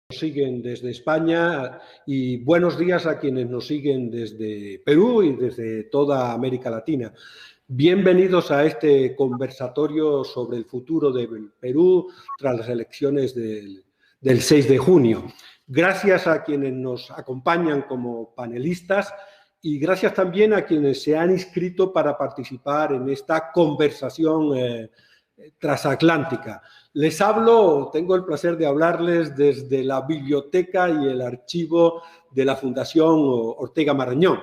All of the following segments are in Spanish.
Siguen desde España y buenos días a quienes nos siguen desde Perú y desde toda América Latina. Bienvenidos a este conversatorio sobre el futuro del Perú tras las elecciones del 6 de junio. Gracias a quienes nos acompañan como panelistas y gracias también a quienes se han inscrito para participar en esta conversación transatlántica. Les hablo, tengo el placer de hablarles desde la biblioteca y el archivo de la Fundación Ortega Marañón.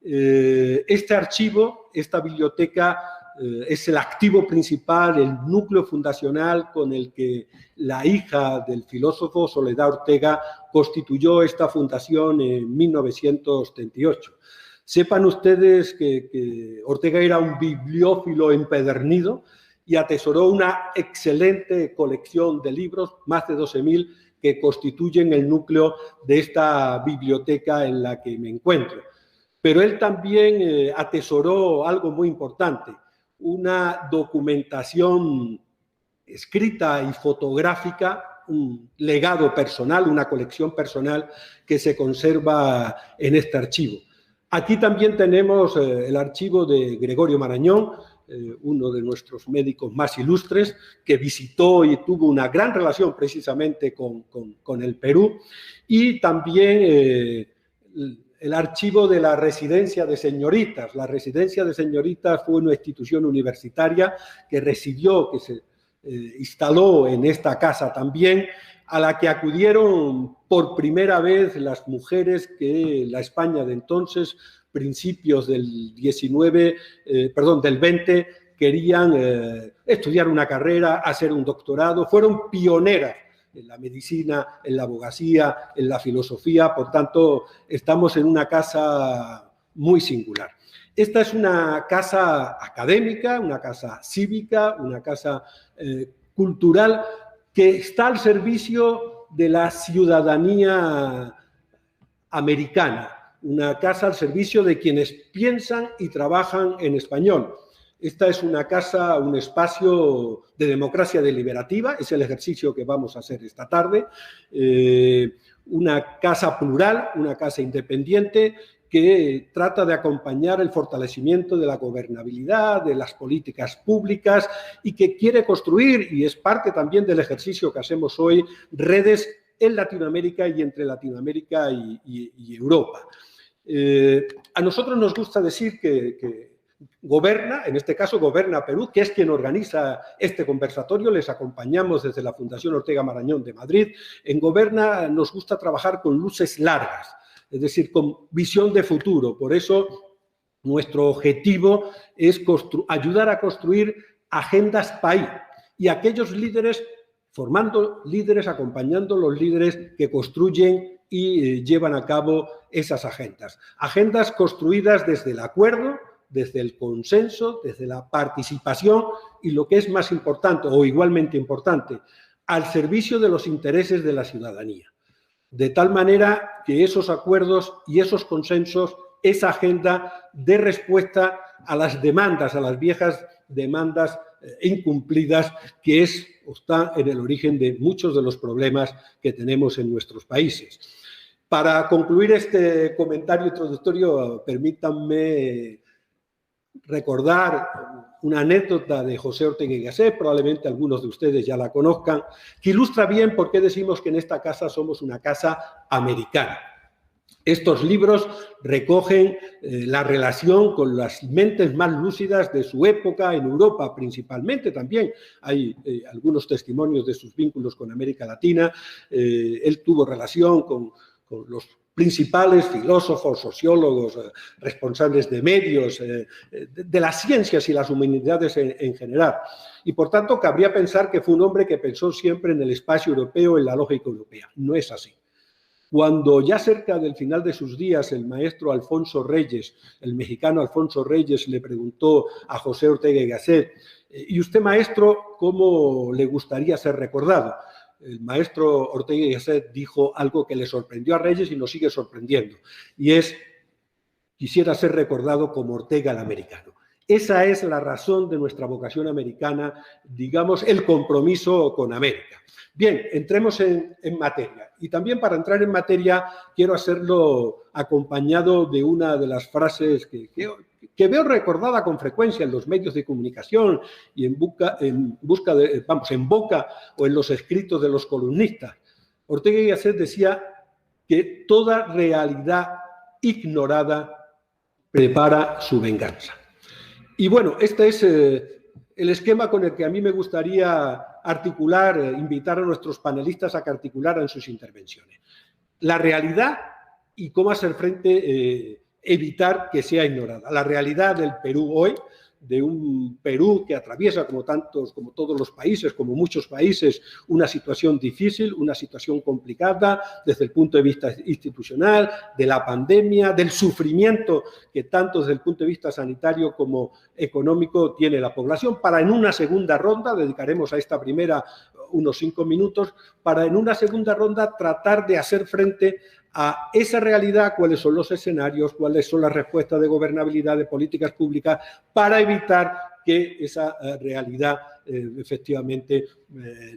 Este archivo, esta biblioteca, es el activo principal, el núcleo fundacional con el que la hija del filósofo Soledad Ortega constituyó esta fundación en 1938. Sepan ustedes que Ortega era un bibliófilo empedernido y atesoró una excelente colección de libros, más de 12.000, que constituyen el núcleo de esta biblioteca en la que me encuentro. Pero él también atesoró algo muy importante, una documentación escrita y fotográfica, un legado personal, una colección personal que se conserva en este archivo. Aquí también tenemos el archivo de Gregorio Marañón, uno de nuestros médicos más ilustres, que visitó y tuvo una gran relación precisamente con el Perú, y también el archivo de la Residencia de Señoritas. La Residencia de Señoritas fue una institución universitaria que residió, que se instaló en esta casa también, a la que acudieron por primera vez las mujeres que la España de entonces, principios del del 20, querían estudiar una carrera, hacer un doctorado, fueron pioneras en la medicina, en la abogacía, en la filosofía. Por tanto, estamos en una casa muy singular. Esta es una casa académica, una casa cívica, una casa cultural que está al servicio de la ciudadanía americana, una casa al servicio de quienes piensan y trabajan en español. Esta es una casa, un espacio de democracia deliberativa, es el ejercicio que vamos a hacer esta tarde, una casa plural, una casa independiente que trata de acompañar el fortalecimiento de la gobernabilidad, de las políticas públicas y que quiere construir, y es parte también del ejercicio que hacemos hoy, redes en Latinoamérica y entre Latinoamérica y Europa. A nosotros nos gusta decir que goberna, en este caso goberna Perú, que es quien organiza este conversatorio. Les acompañamos desde la Fundación Ortega Marañón de Madrid. En Goberna nos gusta trabajar con luces largas, es decir, con visión de futuro. Por eso nuestro objetivo es ayudar a construir agendas país y aquellos líderes, formando líderes, acompañando los líderes que construyen y llevan a cabo esas agendas. Agendas construidas desde el acuerdo, desde el consenso, desde la participación y, lo que es más importante o igualmente importante, al servicio de los intereses de la ciudadanía. De tal manera que esos acuerdos y esos consensos, esa agenda dé respuesta a las demandas, a las viejas demandas incumplidas, que está en el origen de muchos de los problemas que tenemos en nuestros países. Para concluir este comentario introductorio, permítanme recordar una anécdota de José Ortega y Gasset, probablemente algunos de ustedes ya la conozcan, que ilustra bien por qué decimos que en esta casa somos una casa americana. Estos libros recogen la relación con las mentes más lúcidas de su época en Europa, principalmente. También hay algunos testimonios de sus vínculos con América Latina. Él tuvo relación con los principales filósofos, sociólogos, responsables de medios, de las ciencias y las humanidades en general. Y por tanto, cabría pensar que fue un hombre que pensó siempre en el espacio europeo, en la lógica europea. No es así. Cuando ya cerca del final de sus días el maestro Alfonso Reyes, el mexicano Alfonso Reyes, le preguntó a José Ortega y Gasset: ¿y usted, maestro, cómo le gustaría ser recordado? El maestro Ortega y Gasset dijo algo que le sorprendió a Reyes y nos sigue sorprendiendo, y es: quisiera ser recordado como Ortega el americano. Esa es la razón de nuestra vocación americana, digamos, el compromiso con América. Bien, entremos en materia. Y también para entrar en materia quiero hacerlo acompañado de una de las frases que veo recordada con frecuencia en los medios de comunicación y en boca o en los escritos de los columnistas. Ortega y Gasset decía que toda realidad ignorada prepara su venganza. Y bueno, este es el esquema con el que a mí me gustaría articular, invitar a nuestros panelistas a que articularan sus intervenciones. La realidad y cómo hacer frente, evitar que sea ignorada. La realidad del Perú hoy, de un Perú que atraviesa, como todos los países, como muchos países, una situación difícil, una situación complicada desde el punto de vista institucional, de la pandemia, del sufrimiento que tanto desde el punto de vista sanitario como económico tiene la población. Para en una segunda ronda, dedicaremos a esta primera unos 5 minutos, para en una segunda ronda tratar de hacer frente a esa realidad, cuáles son los escenarios, cuáles son las respuestas de gobernabilidad, de políticas públicas, para evitar que esa realidad efectivamente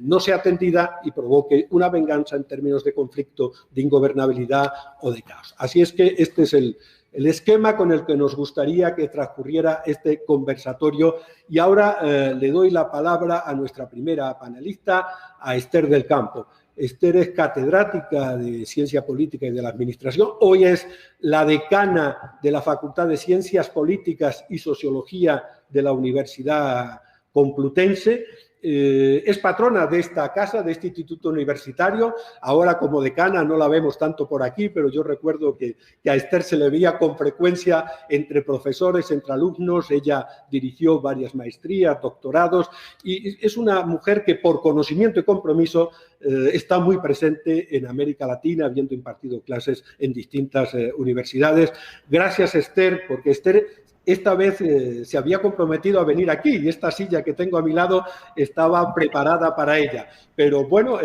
no sea atendida y provoque una venganza en términos de conflicto, de ingobernabilidad o de caos. Así es que este es el esquema con el que nos gustaría que transcurriera este conversatorio. Y ahora le doy la palabra a nuestra primera panelista, a Esther del Campo. Esther es catedrática de Ciencia Política y de la Administración. Hoy es la decana de la Facultad de Ciencias Políticas y Sociología de la Universidad Complutense. Es patrona de esta casa, de este instituto universitario. Ahora como decana no la vemos tanto por aquí, pero yo recuerdo que a Esther se le veía con frecuencia entre profesores, entre alumnos. Ella dirigió varias maestrías, doctorados, y es una mujer que por conocimiento y compromiso está muy presente en América Latina, habiendo impartido clases en distintas universidades. Gracias, Esther, porque Esther esta vez se había comprometido a venir aquí y esta silla que tengo a mi lado estaba preparada para ella. Pero bueno,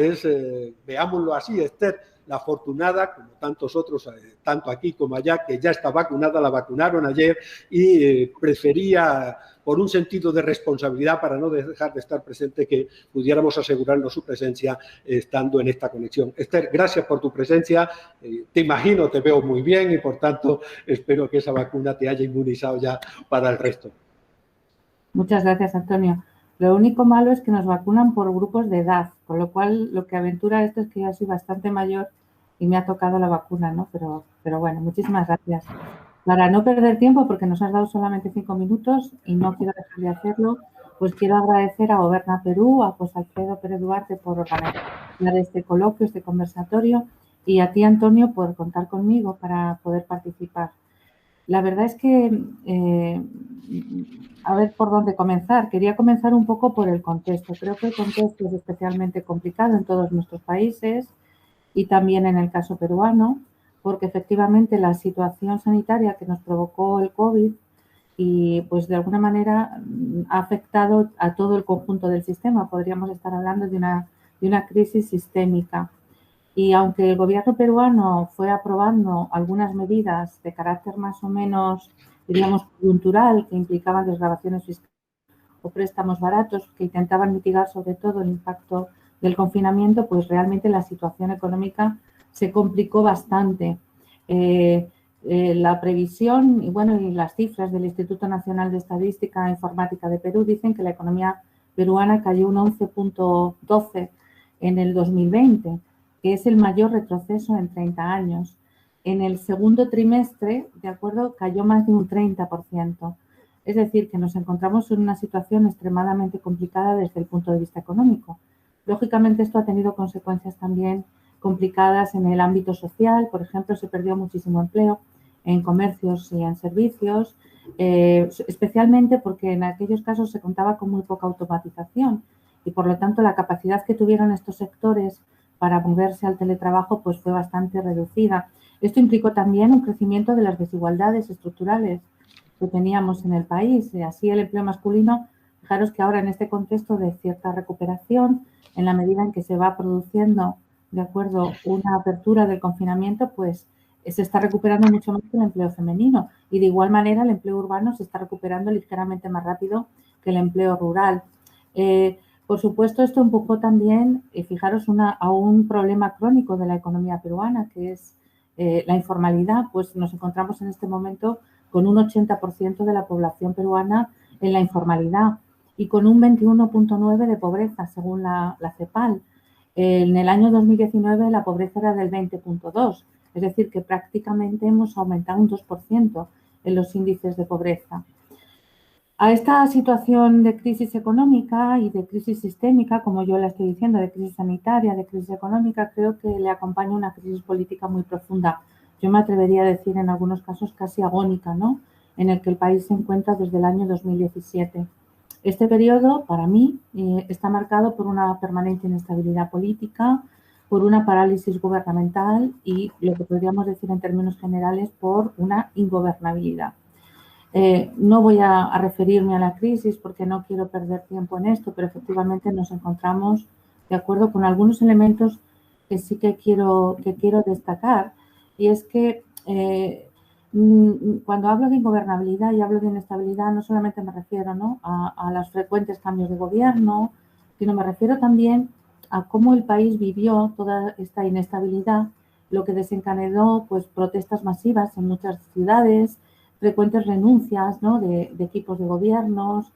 veámoslo así, Esther, la afortunada, como tantos otros, tanto aquí como allá, que ya está vacunada, la vacunaron ayer y prefería, por un sentido de responsabilidad, para no dejar de estar presente, que pudiéramos asegurarnos su presencia estando en esta conexión. Esther, gracias por tu presencia. Te imagino, te veo muy bien y, por tanto, espero que esa vacuna te haya inmunizado ya para el resto. Muchas gracias, Antonio. Lo único malo es que nos vacunan por grupos de edad, con lo cual lo que aventura esto es que yo soy bastante mayor y me ha tocado la vacuna, ¿no? Pero bueno, muchísimas gracias. Para no perder tiempo, porque nos has dado solamente 5 minutos y no quiero dejar de hacerlo, pues quiero agradecer a Goberna Perú, a José Alfredo Pérez Duarte por organizar este coloquio, este conversatorio, y a ti, Antonio, por contar conmigo para poder participar. La verdad es que, a ver por dónde comenzar. Quería comenzar un poco por el contexto. Creo que el contexto es especialmente complicado en todos nuestros países y también en el caso peruano, porque efectivamente la situación sanitaria que nos provocó el COVID y pues de alguna manera ha afectado a todo el conjunto del sistema. Podríamos estar hablando de una crisis sistémica. Y aunque el gobierno peruano fue aprobando algunas medidas de carácter más o menos, diríamos, coyuntural, que implicaban desgravaciones fiscales o préstamos baratos que intentaban mitigar sobre todo el impacto del confinamiento, pues realmente la situación económica se complicó bastante. La previsión y las cifras del Instituto Nacional de Estadística e Informática de Perú dicen que la economía peruana cayó un 11.12 en el 2020, que es el mayor retroceso en 30 años. En el segundo trimestre, de acuerdo, cayó más de un 30%. Es decir, que nos encontramos en una situación extremadamente complicada desde el punto de vista económico. Lógicamente, esto ha tenido consecuencias también complicadas en el ámbito social. Por ejemplo, se perdió muchísimo empleo en comercios y en servicios, especialmente porque en aquellos casos se contaba con muy poca automatización y, por lo tanto, la capacidad que tuvieron estos sectores para moverse al teletrabajo pues fue bastante reducida. Esto implicó también un crecimiento de las desigualdades estructurales que teníamos en el país. Y así el empleo masculino, fijaros que ahora en este contexto de cierta recuperación, en la medida en que se va produciendo, de acuerdo, una apertura del confinamiento, pues se está recuperando mucho más que el empleo femenino y de igual manera el empleo urbano se está recuperando ligeramente más rápido que el empleo rural. Por supuesto, esto empujó también, fijaros, a un problema crónico de la economía peruana, que es la informalidad. Pues nos encontramos en este momento con un 80% de la población peruana en la informalidad y con un 21,9% de pobreza, según la CEPAL. En el año 2019 la pobreza era del 20,2%, es decir, que prácticamente hemos aumentado un 2% en los índices de pobreza. A esta situación de crisis económica y de crisis sistémica, como yo la estoy diciendo, de crisis sanitaria, de crisis económica, creo que le acompaña una crisis política muy profunda. Yo me atrevería a decir en algunos casos casi agónica, ¿no?, en el que el país se encuentra desde el año 2017. Este periodo, para mí, está marcado por una permanente inestabilidad política, por una parálisis gubernamental y, lo que podríamos decir en términos generales, por una ingobernabilidad. No voy a referirme a la crisis porque no quiero perder tiempo en esto, pero efectivamente nos encontramos de acuerdo con algunos elementos que sí que quiero destacar, y es que cuando hablo de ingobernabilidad y hablo de inestabilidad, no solamente me refiero, ¿no?, a los frecuentes cambios de gobierno, sino me refiero también a cómo el país vivió toda esta inestabilidad, lo que desencadenó pues protestas masivas en muchas ciudades, frecuentes renuncias, ¿no?, de equipos de gobiernos,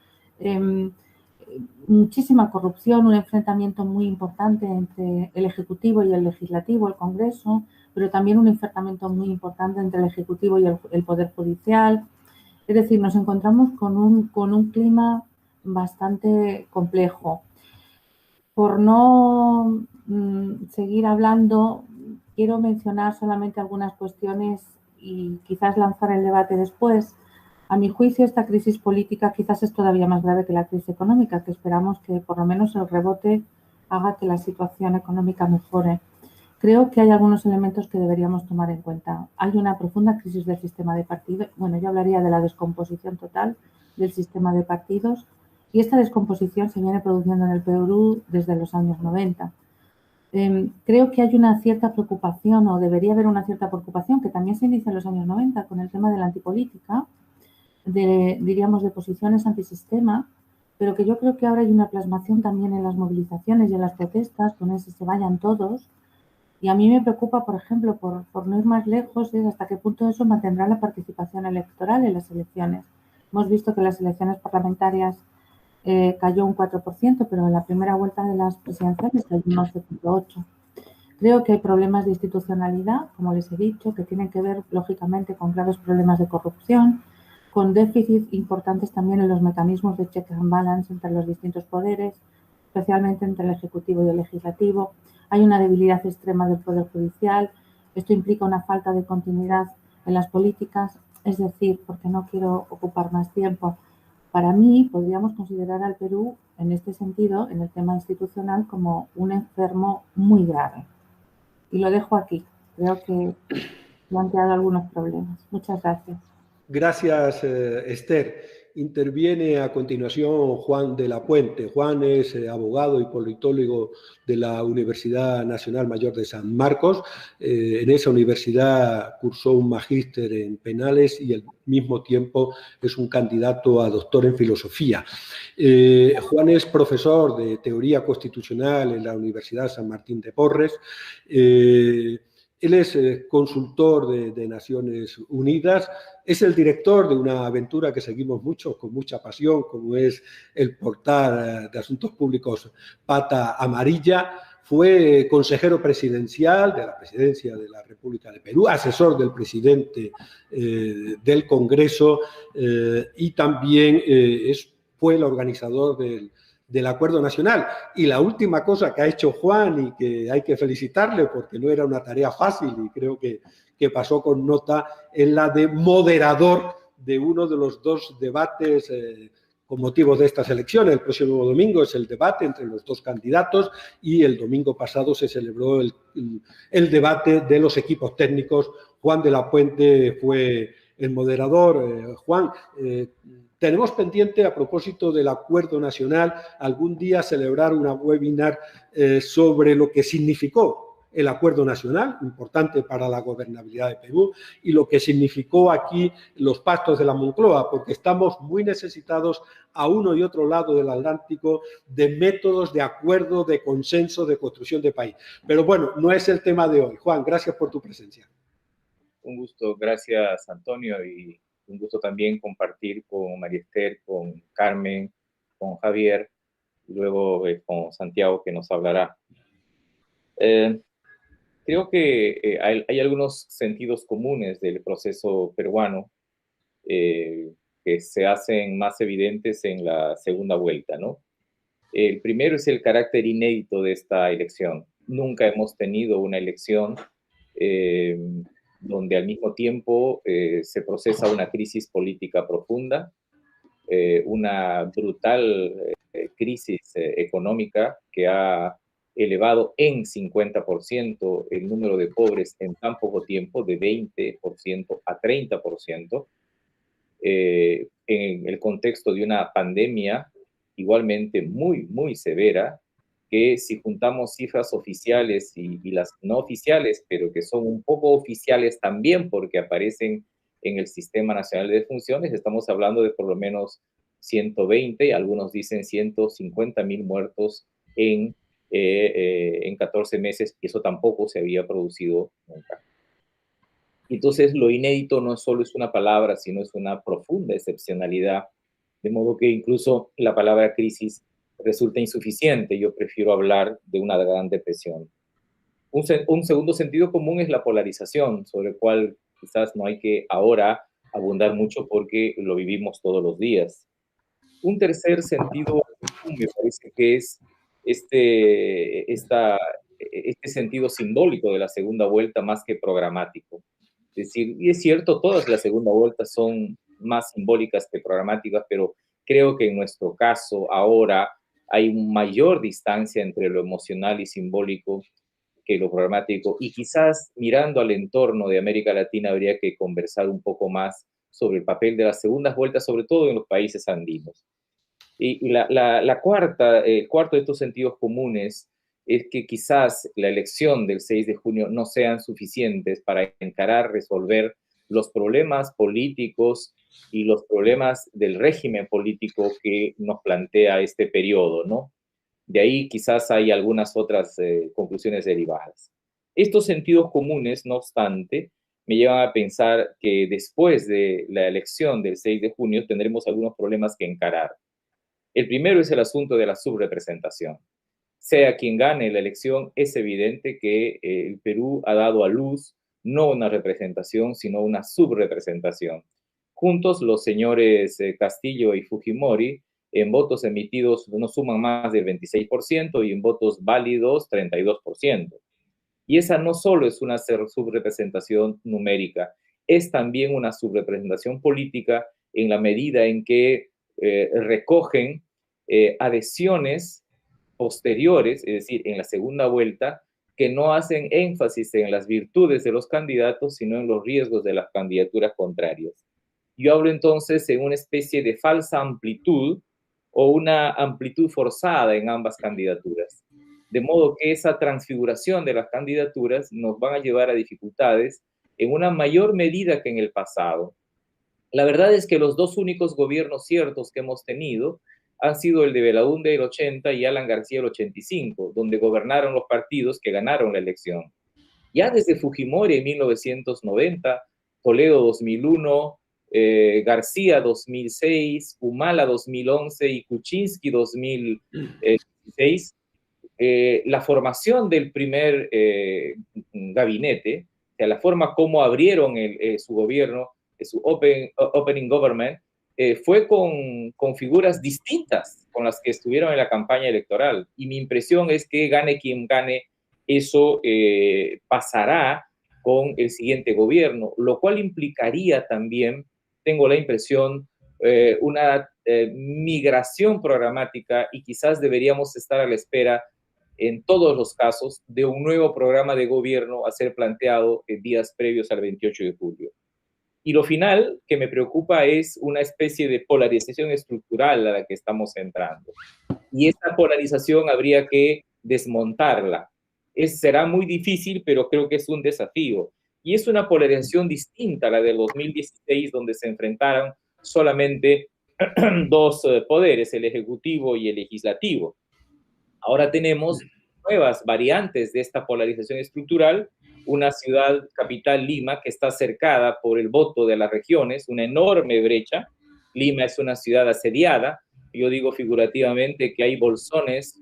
muchísima corrupción, un enfrentamiento muy importante entre el Ejecutivo y el Legislativo, el Congreso, pero también un enfrentamiento muy importante entre el Ejecutivo y el Poder Judicial. Es decir, nos encontramos con un clima bastante complejo. Por no seguir hablando, quiero mencionar solamente algunas cuestiones y quizás lanzar el debate después. A mi juicio, esta crisis política quizás es todavía más grave que la crisis económica, que esperamos que por lo menos el rebote haga que la situación económica mejore. Creo que hay algunos elementos que deberíamos tomar en cuenta. Hay una profunda crisis del sistema de partidos. Bueno, yo hablaría de la descomposición total del sistema de partidos, y esta descomposición se viene produciendo en el Perú desde los años 90. Creo que hay una cierta preocupación, o debería haber una cierta preocupación, que también se inicia en los años 90 con el tema de la antipolítica, diríamos de posiciones antisistema, pero que yo creo que ahora hay una plasmación también en las movilizaciones y en las protestas, con ese se vayan todos. Y a mí me preocupa, por ejemplo, por no ir más lejos, es hasta qué punto eso mantendrá la participación electoral en las elecciones. Hemos visto que las elecciones parlamentarias cayó un 4%, pero en la primera vuelta de las presidenciales cayó un 11,8%. Creo que hay problemas de institucionalidad, como les he dicho, que tienen que ver, lógicamente, con graves problemas de corrupción, con déficits importantes también en los mecanismos de check and balance entre los distintos poderes, especialmente entre el Ejecutivo y el Legislativo. Hay una debilidad extrema del Poder Judicial. Esto implica una falta de continuidad en las políticas. Es decir, porque no quiero ocupar más tiempo, para mí podríamos considerar al Perú, en este sentido, en el tema institucional, como un enfermo muy grave. Y lo dejo aquí. Creo que he planteado algunos problemas. Muchas gracias. Gracias, Esther. Interviene a continuación Juan de la Puente. Juan es abogado y politólogo de la Universidad Nacional Mayor de San Marcos. En esa universidad cursó un magíster en penales y al mismo tiempo es un candidato a doctor en filosofía. Juan es profesor de teoría constitucional en la Universidad San Martín de Porres. Él es consultor de Naciones Unidas, es el director de una aventura que seguimos mucho, con mucha pasión, como es el portal de Asuntos Públicos Pata Amarilla. Fue consejero presidencial de la Presidencia de la República de Perú, asesor del presidente del Congreso y también fue el organizador del Acuerdo Nacional. Y la última cosa que ha hecho Juan y que hay que felicitarle porque no era una tarea fácil y creo que pasó con nota, es la de moderador de uno de los dos debates con motivo de estas elecciones. El próximo domingo es el debate entre los dos candidatos y el domingo pasado se celebró el debate de los equipos técnicos. Juan de la Puente fue el moderador. Juan, tenemos pendiente, a propósito del Acuerdo Nacional, algún día celebrar una webinar sobre lo que significó el acuerdo nacional, importante para la gobernabilidad de Perú, y lo que significó aquí los pactos de la Moncloa, porque estamos muy necesitados a uno y otro lado del Atlántico de métodos de acuerdo, de consenso, de construcción de país. Pero bueno, no es el tema de hoy. Juan, gracias por tu presencia. Un gusto, gracias Antonio, y un gusto también compartir con María Esther, con Carmen, con Javier, y luego con Santiago, que nos hablará. Creo que hay algunos sentidos comunes del proceso peruano que se hacen más evidentes en la segunda vuelta, ¿no? El primero es el carácter inédito de esta elección. Nunca hemos tenido una elección donde al mismo tiempo se procesa una crisis política profunda, una brutal crisis económica que ha elevado en 50% el número de pobres en tan poco tiempo, de 20% a 30%, en el contexto de una pandemia igualmente muy, muy severa, que si juntamos cifras oficiales y las no oficiales, pero que son un poco oficiales también porque aparecen en el Sistema Nacional de Defunciones, estamos hablando de por lo menos 120, algunos dicen 150.000 muertos en 14 meses, y eso tampoco se había producido nunca. Entonces, lo inédito no solo es una palabra, sino es una profunda excepcionalidad, de modo que incluso la palabra crisis resulta insuficiente. Yo prefiero hablar de una gran depresión. Un segundo sentido común es la polarización, sobre el cual quizás no hay que ahora abundar mucho porque lo vivimos todos los días. Un tercer sentido común me parece que es este sentido simbólico de la segunda vuelta más que programático. Es decir, y es cierto, todas las segunda vueltas son más simbólicas que programáticas, pero creo que en nuestro caso ahora hay mayor distancia entre lo emocional y simbólico que lo programático, y quizás mirando al entorno de América Latina habría que conversar un poco más sobre el papel de las segundas vueltas, sobre todo en los países andinos. Y el cuarto de estos sentidos comunes es que quizás la elección del 6 de junio no sean suficientes para encarar, resolver los problemas políticos y los problemas del régimen político que nos plantea este periodo, ¿no? De ahí quizás hay algunas otras conclusiones derivadas. Estos sentidos comunes, no obstante, me llevan a pensar que después de la elección del 6 de junio tendremos algunos problemas que encarar. El primero es el asunto de la subrepresentación. Sea quien gane la elección, es evidente que el Perú ha dado a luz no una representación, sino una subrepresentación. Juntos, los señores Castillo y Fujimori, en votos emitidos no suman más del 26% y en votos válidos 32%. Y esa no solo es una subrepresentación numérica, es también una subrepresentación política en la medida en que recogen adhesiones posteriores, es decir, en la segunda vuelta, que no hacen énfasis en las virtudes de los candidatos, sino en los riesgos de las candidaturas contrarias. Yo hablo entonces en una especie de falsa amplitud o una amplitud forzada en ambas candidaturas. De modo que esa transfiguración de las candidaturas nos van a llevar a dificultades en una mayor medida que en el pasado. La verdad es que los dos únicos gobiernos ciertos que hemos tenido han sido el de Belaúnde el 80 y Alan García el 85, donde gobernaron los partidos que ganaron la elección. Ya desde Fujimori en 1990, Toledo 2001, García 2006, Humala 2011 y Kuczynski 2016, la formación del primer gabinete, o sea, la forma como abrieron su gobierno, su opening government, fue con figuras distintas con las que estuvieron en la campaña electoral. Y mi impresión es que gane quien gane, eso pasará con el siguiente gobierno, lo cual implicaría también, tengo la impresión, una migración programática, y quizás deberíamos estar a la espera en todos los casos de un nuevo programa de gobierno a ser planteado en días previos al 28 de julio. Y lo final que me preocupa es una especie de polarización estructural a la que estamos entrando. Y esta polarización habría que desmontarla. será muy difícil, pero creo que es un desafío. Y es una polarización distinta a la del 2016, donde se enfrentaron solamente dos poderes, el ejecutivo y el legislativo. Ahora tenemos nuevas variantes de esta polarización estructural, una ciudad capital, Lima, que está cercada por el voto de las regiones, una enorme brecha. Lima es una ciudad asediada. Yo digo figurativamente que hay bolsones,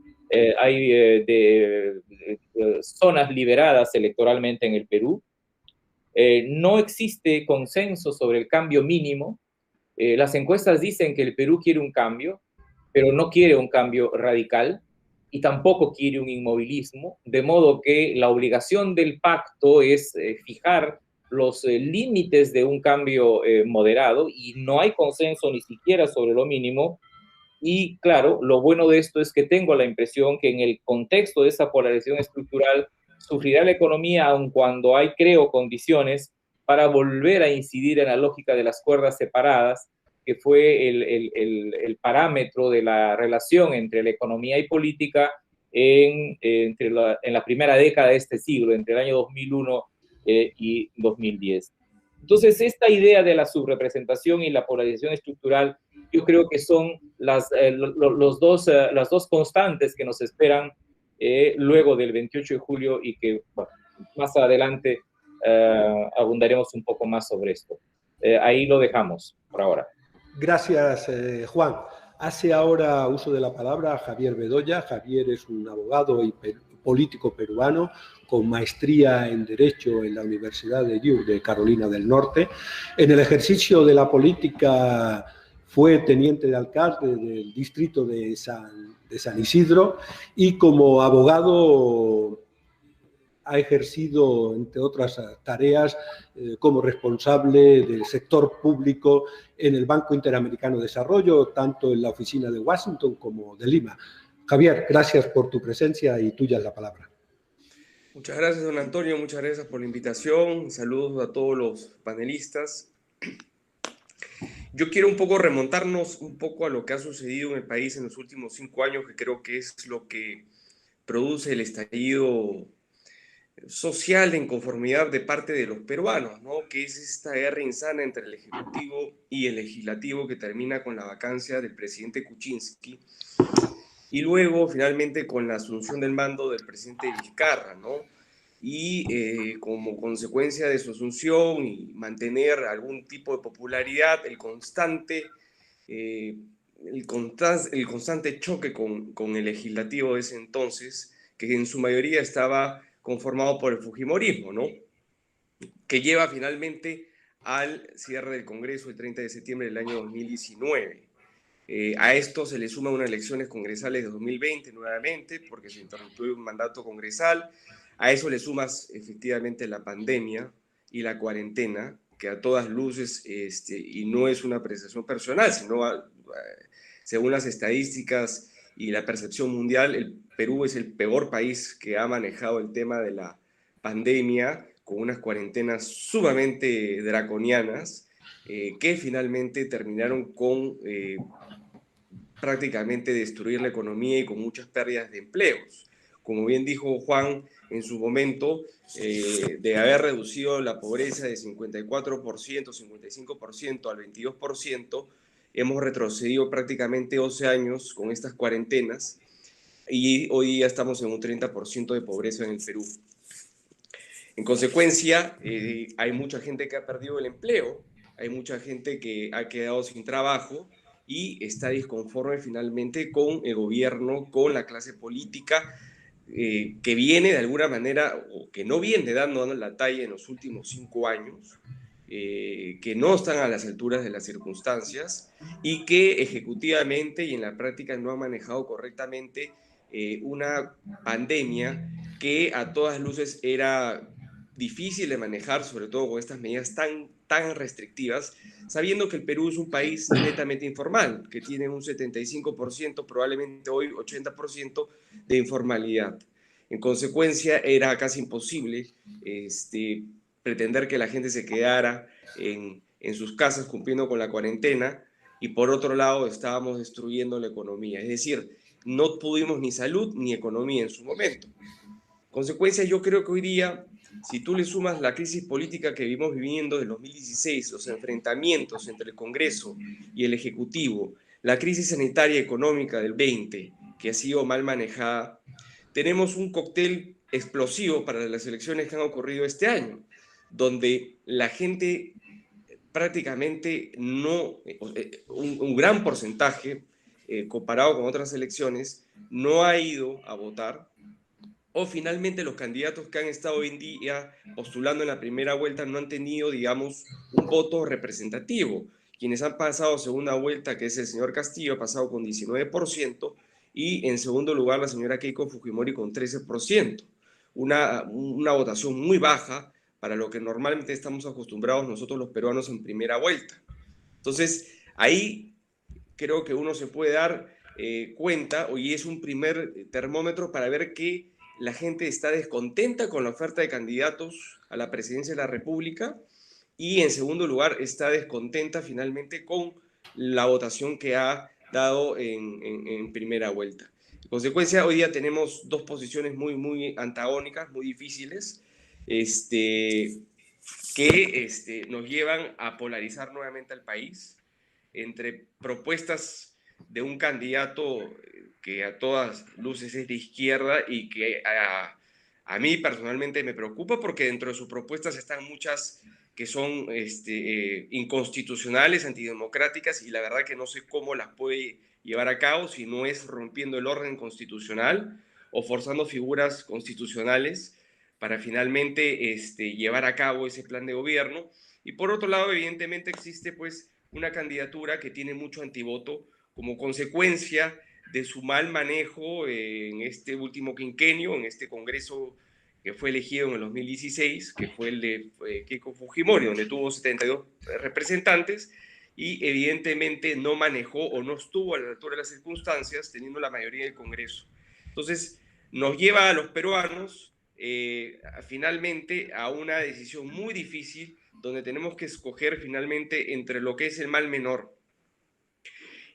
zonas liberadas electoralmente en el Perú. No existe consenso sobre el cambio mínimo. Las encuestas dicen que el Perú quiere un cambio, pero no quiere un cambio radical y tampoco quiere un inmovilismo, de modo que la obligación del pacto es fijar los límites de un cambio moderado, y no hay consenso ni siquiera sobre lo mínimo. Y claro, lo bueno de esto es que tengo la impresión que en el contexto de esa polarización estructural sufrirá la economía, aun cuando hay, creo, condiciones para volver a incidir en la lógica de las cuerdas separadas, que fue el parámetro de la relación entre la economía y política en la primera década de este siglo, entre el año 2001 y 2010. Entonces, esta idea de la subrepresentación y la polarización estructural, yo creo que son las dos constantes que nos esperan luego del 28 de julio, y que bueno, más adelante abundaremos un poco más sobre esto. Ahí lo dejamos por ahora. Gracias, Juan. Hace ahora uso de la palabra Javier Bedoya. Javier es un abogado y político peruano con maestría en Derecho en la Universidad de Duke de Carolina del Norte. En el ejercicio de la política fue teniente de alcalde del distrito de San Isidro, y como abogado ha ejercido, entre otras tareas, como responsable del sector público en el Banco Interamericano de Desarrollo, tanto en la oficina de Washington como de Lima. Javier, gracias por tu presencia y tuya es la palabra. Muchas gracias, don Antonio, muchas gracias por la invitación. Saludos a todos los panelistas. Yo quiero un poco remontarnos un poco a lo que ha sucedido en el país en los últimos 5 años, que creo que es lo que produce el estallido social de inconformidad de parte de los peruanos, ¿no? Que es esta guerra insana entre el Ejecutivo y el Legislativo, que termina con la vacancia del presidente Kuczynski y luego finalmente con la asunción del mando del presidente Vizcarra, ¿no? Y como consecuencia de su asunción y mantener algún tipo de popularidad, el constante choque con el legislativo de ese entonces, que en su mayoría estaba conformado por el fujimorismo, ¿no? Que lleva finalmente al cierre del Congreso el 30 de septiembre del año 2019. A esto se le suman unas elecciones congresales de 2020 nuevamente, porque se interrumpió un mandato congresal. A eso le sumas efectivamente la pandemia y la cuarentena, que a todas luces, y no es una apreciación personal, sino según las estadísticas y la percepción mundial, el Perú es el peor país que ha manejado el tema de la pandemia, con unas cuarentenas sumamente draconianas, que finalmente terminaron con prácticamente destruir la economía y con muchas pérdidas de empleos. Como bien dijo Juan en su momento, de haber reducido la pobreza de 54%, 55% al 22%, hemos retrocedido prácticamente 12 años con estas cuarentenas, y hoy día estamos en un 30% de pobreza en el Perú. En consecuencia, hay mucha gente que ha perdido el empleo, hay mucha gente que ha quedado sin trabajo y está disconforme finalmente con el gobierno, con la clase política, que viene de alguna manera, o que no viene dando la talla en los últimos 5 años, que no están a las alturas de las circunstancias y que ejecutivamente y en la práctica no han manejado correctamente una pandemia que a todas luces era difícil de manejar, sobre todo con estas medidas tan restrictivas, sabiendo que el Perú es un país netamente informal, que tiene un 75%, probablemente hoy 80% de informalidad. En consecuencia, era casi imposible pretender que la gente se quedara en sus casas cumpliendo con la cuarentena, y por otro lado estábamos destruyendo la economía. Es decir, no tuvimos ni salud ni economía en su momento. Consecuencia, yo creo que hoy día, si tú le sumas la crisis política que vivimos viviendo desde 2016, los enfrentamientos entre el Congreso y el Ejecutivo, la crisis sanitaria y económica del 20, que ha sido mal manejada, tenemos un cóctel explosivo para las elecciones que han ocurrido este año, donde la gente prácticamente no, un gran porcentaje, comparado con otras elecciones, no ha ido a votar, o finalmente los candidatos que han estado hoy en día postulando en la primera vuelta no han tenido, digamos, un voto representativo. Quienes han pasado segunda vuelta, que es el señor Castillo, ha pasado con 19%, y en segundo lugar la señora Keiko Fujimori con 13%. Una votación muy baja para lo que normalmente estamos acostumbrados nosotros los peruanos en primera vuelta. Entonces, ahí creo que uno se puede dar cuenta, y es un primer termómetro para ver que la gente está descontenta con la oferta de candidatos a la presidencia de la República, y en segundo lugar está descontenta finalmente con la votación que ha dado en primera vuelta. En consecuencia, hoy día tenemos dos posiciones muy antagónicas, muy difíciles, que nos llevan a polarizar nuevamente al país entre propuestas de un candidato que a todas luces es de izquierda y que a mí personalmente me preocupa, porque dentro de sus propuestas están muchas que son inconstitucionales, antidemocráticas, y la verdad que no sé cómo las puede llevar a cabo si no es rompiendo el orden constitucional o forzando figuras constitucionales para finalmente llevar a cabo ese plan de gobierno. Y por otro lado, evidentemente existe pues una candidatura que tiene mucho antivoto como consecuencia de su mal manejo en este último quinquenio, en este Congreso que fue elegido en el 2016, que fue el de Keiko Fujimori, donde tuvo 72 representantes, y evidentemente no manejó o no estuvo a la altura de las circunstancias, teniendo la mayoría del Congreso. Entonces, nos lleva a los peruanos finalmente a una decisión muy difícil, donde tenemos que escoger finalmente entre lo que es el mal menor.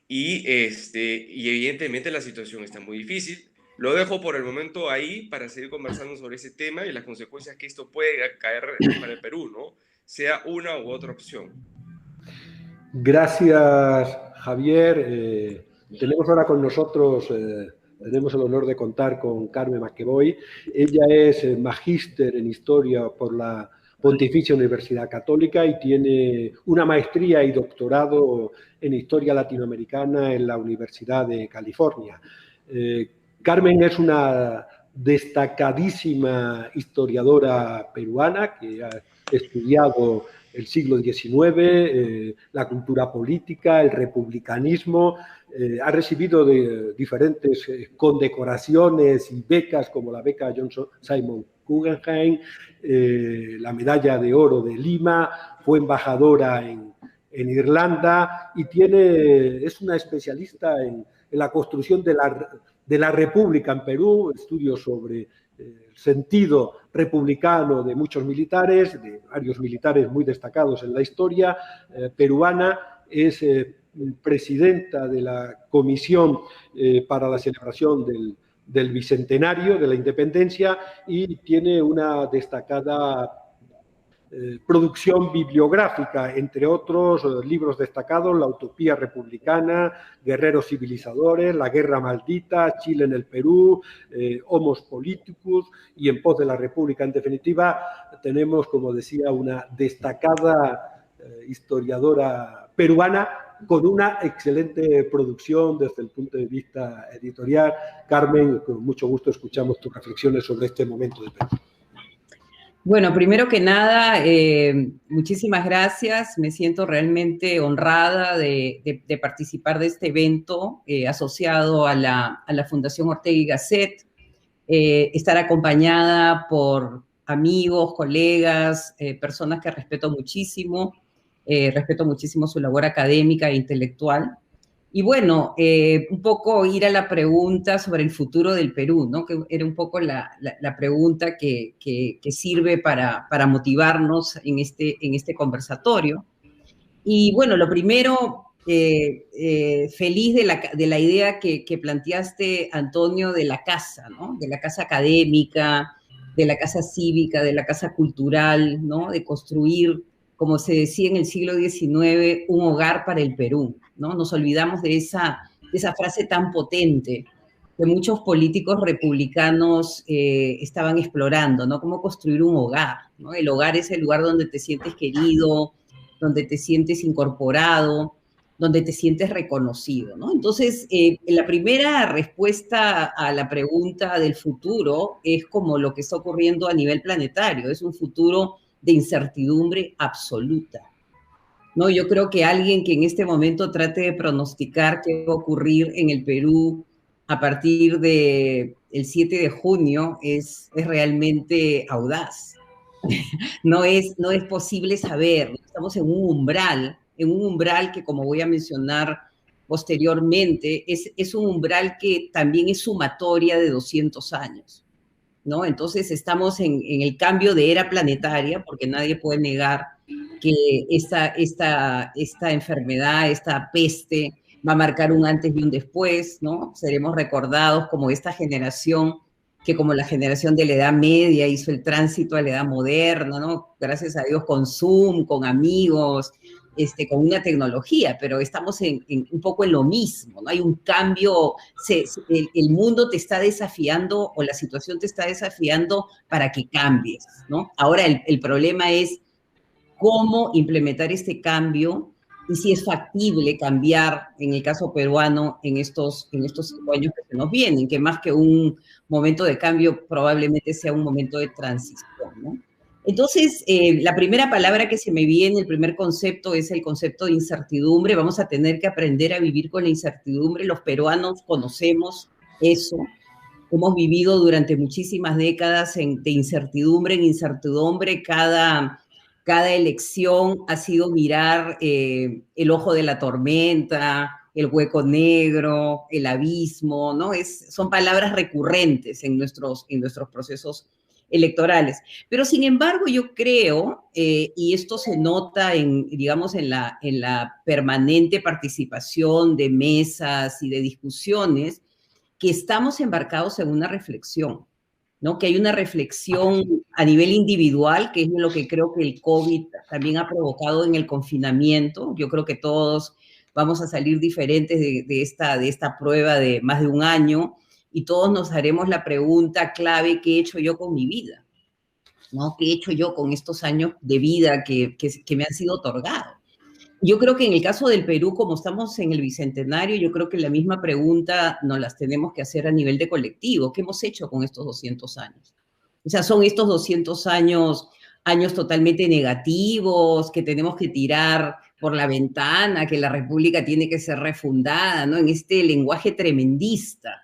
Y evidentemente la situación está muy difícil. Lo dejo por el momento ahí para seguir conversando sobre ese tema y las consecuencias que esto puede caer para el Perú, ¿no? Sea una u otra opción. Gracias, Javier. Tenemos ahora con nosotros, tenemos el honor de contar con Carmen McEvoy. Ella es magíster en Historia por la Pontificia Universidad Católica y tiene una maestría y doctorado en Historia Latinoamericana en la Universidad de California. Carmen es una destacadísima historiadora peruana que ha estudiado el siglo XIX, la cultura política, el republicanismo, ha recibido diferentes condecoraciones y becas como la beca John Simon Guggenheim, la medalla de oro de Lima, fue embajadora en Irlanda y es una especialista en la construcción de la República en Perú, estudios sobre el sentido republicano de muchos militares, de varios militares muy destacados en la historia peruana. Es presidenta de la Comisión para la celebración del Bicentenario de la Independencia y tiene una destacada producción bibliográfica, entre otros libros destacados: La utopía republicana, Guerreros civilizadores, La guerra maldita, Chile en el Perú, Homos Politicus y En pos de la República. En definitiva, tenemos, como decía, una destacada historiadora peruana con una excelente producción desde el punto de vista editorial. Carmen, con mucho gusto escuchamos tus reflexiones sobre este momento de Perú. Bueno, primero que nada, muchísimas gracias. Me siento realmente honrada de participar de este evento asociado a la Fundación Ortega y Gasset, estar acompañada por amigos, colegas, personas que respeto muchísimo su labor académica e intelectual. Y bueno, un poco ir a la pregunta sobre el futuro del Perú, ¿no? Que era un poco la pregunta que sirve para motivarnos en este conversatorio. Y bueno, lo primero, feliz de la idea que planteaste, Antonio, de la casa, ¿no? De la casa académica, de la casa cívica, de la casa cultural, ¿no? De construir, como se decía en el siglo XIX, un hogar para el Perú, ¿no? Nos olvidamos de esa frase tan potente que muchos políticos republicanos estaban explorando, ¿no? Cómo construir un hogar, ¿no? El hogar es el lugar donde te sientes querido, donde te sientes incorporado, donde te sientes reconocido, ¿no? Entonces, la primera respuesta a la pregunta del futuro es como lo que está ocurriendo a nivel planetario, es un futuro de incertidumbre absoluta, ¿no? Yo creo que alguien que en este momento trate de pronosticar qué va a ocurrir en el Perú a partir del 7 de junio es realmente audaz. No es posible saber, estamos en un umbral que, como voy a mencionar posteriormente, es un umbral que también es sumatoria de 200 años, ¿no? Entonces estamos en el cambio de era planetaria, porque nadie puede negar que esta enfermedad, esta peste, va a marcar un antes y un después, ¿no? Seremos recordados como esta generación que, como la generación de la Edad Media, hizo el tránsito a la Edad Moderna, ¿no? Gracias a Dios, con Zoom, con amigos, con una tecnología, pero estamos un poco en lo mismo, ¿no? Hay un cambio, el mundo te está desafiando, o la situación te está desafiando para que cambies, ¿no? Ahora el problema es cómo implementar este cambio y si es factible cambiar, en el caso peruano, en estos 5 años que se nos vienen, que más que un momento de cambio probablemente sea un momento de transición, ¿no? Entonces, la primera palabra que se me viene, el primer concepto, es el concepto de incertidumbre. Vamos a tener que aprender a vivir con la incertidumbre. Los peruanos conocemos eso. Hemos vivido durante muchísimas décadas de incertidumbre en incertidumbre. Cada elección ha sido mirar el ojo de la tormenta, el hueco negro, el abismo, ¿no? Son palabras recurrentes en nuestros procesos electorales. Pero, sin embargo, yo creo, y esto se nota digamos, en la permanente participación de mesas y de discusiones, que estamos embarcados en una reflexión, ¿no? Que hay una reflexión a nivel individual, que es lo que creo que el COVID también ha provocado en el confinamiento. Yo creo que todos vamos a salir diferentes de esta prueba de más de un año, y todos nos haremos la pregunta clave: ¿qué he hecho yo con mi vida? ¿No? ¿Qué he hecho yo con estos años de vida que me han sido otorgados? Yo creo que en el caso del Perú, como estamos en el Bicentenario, yo creo que la misma pregunta nos las tenemos que hacer a nivel de colectivo. ¿Qué hemos hecho con estos 200 años? O sea, son estos 200 años totalmente negativos, que tenemos que tirar por la ventana, que la República tiene que ser refundada, ¿no? En este lenguaje tremendista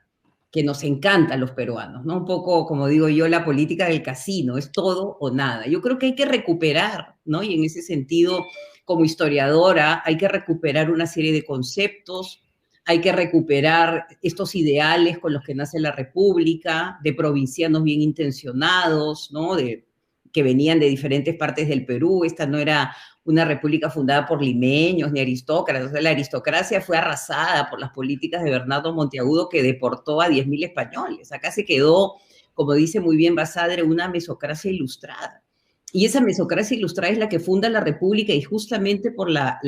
que nos encanta a los peruanos, ¿no? Un poco, como digo yo, la política del casino, es todo o nada. Yo creo que hay que recuperar, ¿no? Y en ese sentido, como historiadora, hay que recuperar una serie de conceptos, hay que recuperar estos ideales con los que nace la República, de provincianos bien intencionados, ¿no? Que venían de diferentes partes del Perú. Esta no era una república fundada por limeños ni aristócratas. O sea, la aristocracia fue arrasada por las políticas de Bernardo Monteagudo, que deportó a 10.000 españoles. Acá se quedó, como dice muy bien Basadre, una mesocracia ilustrada. Y esa mesocracia ilustrada es la que funda la república, y justamente por la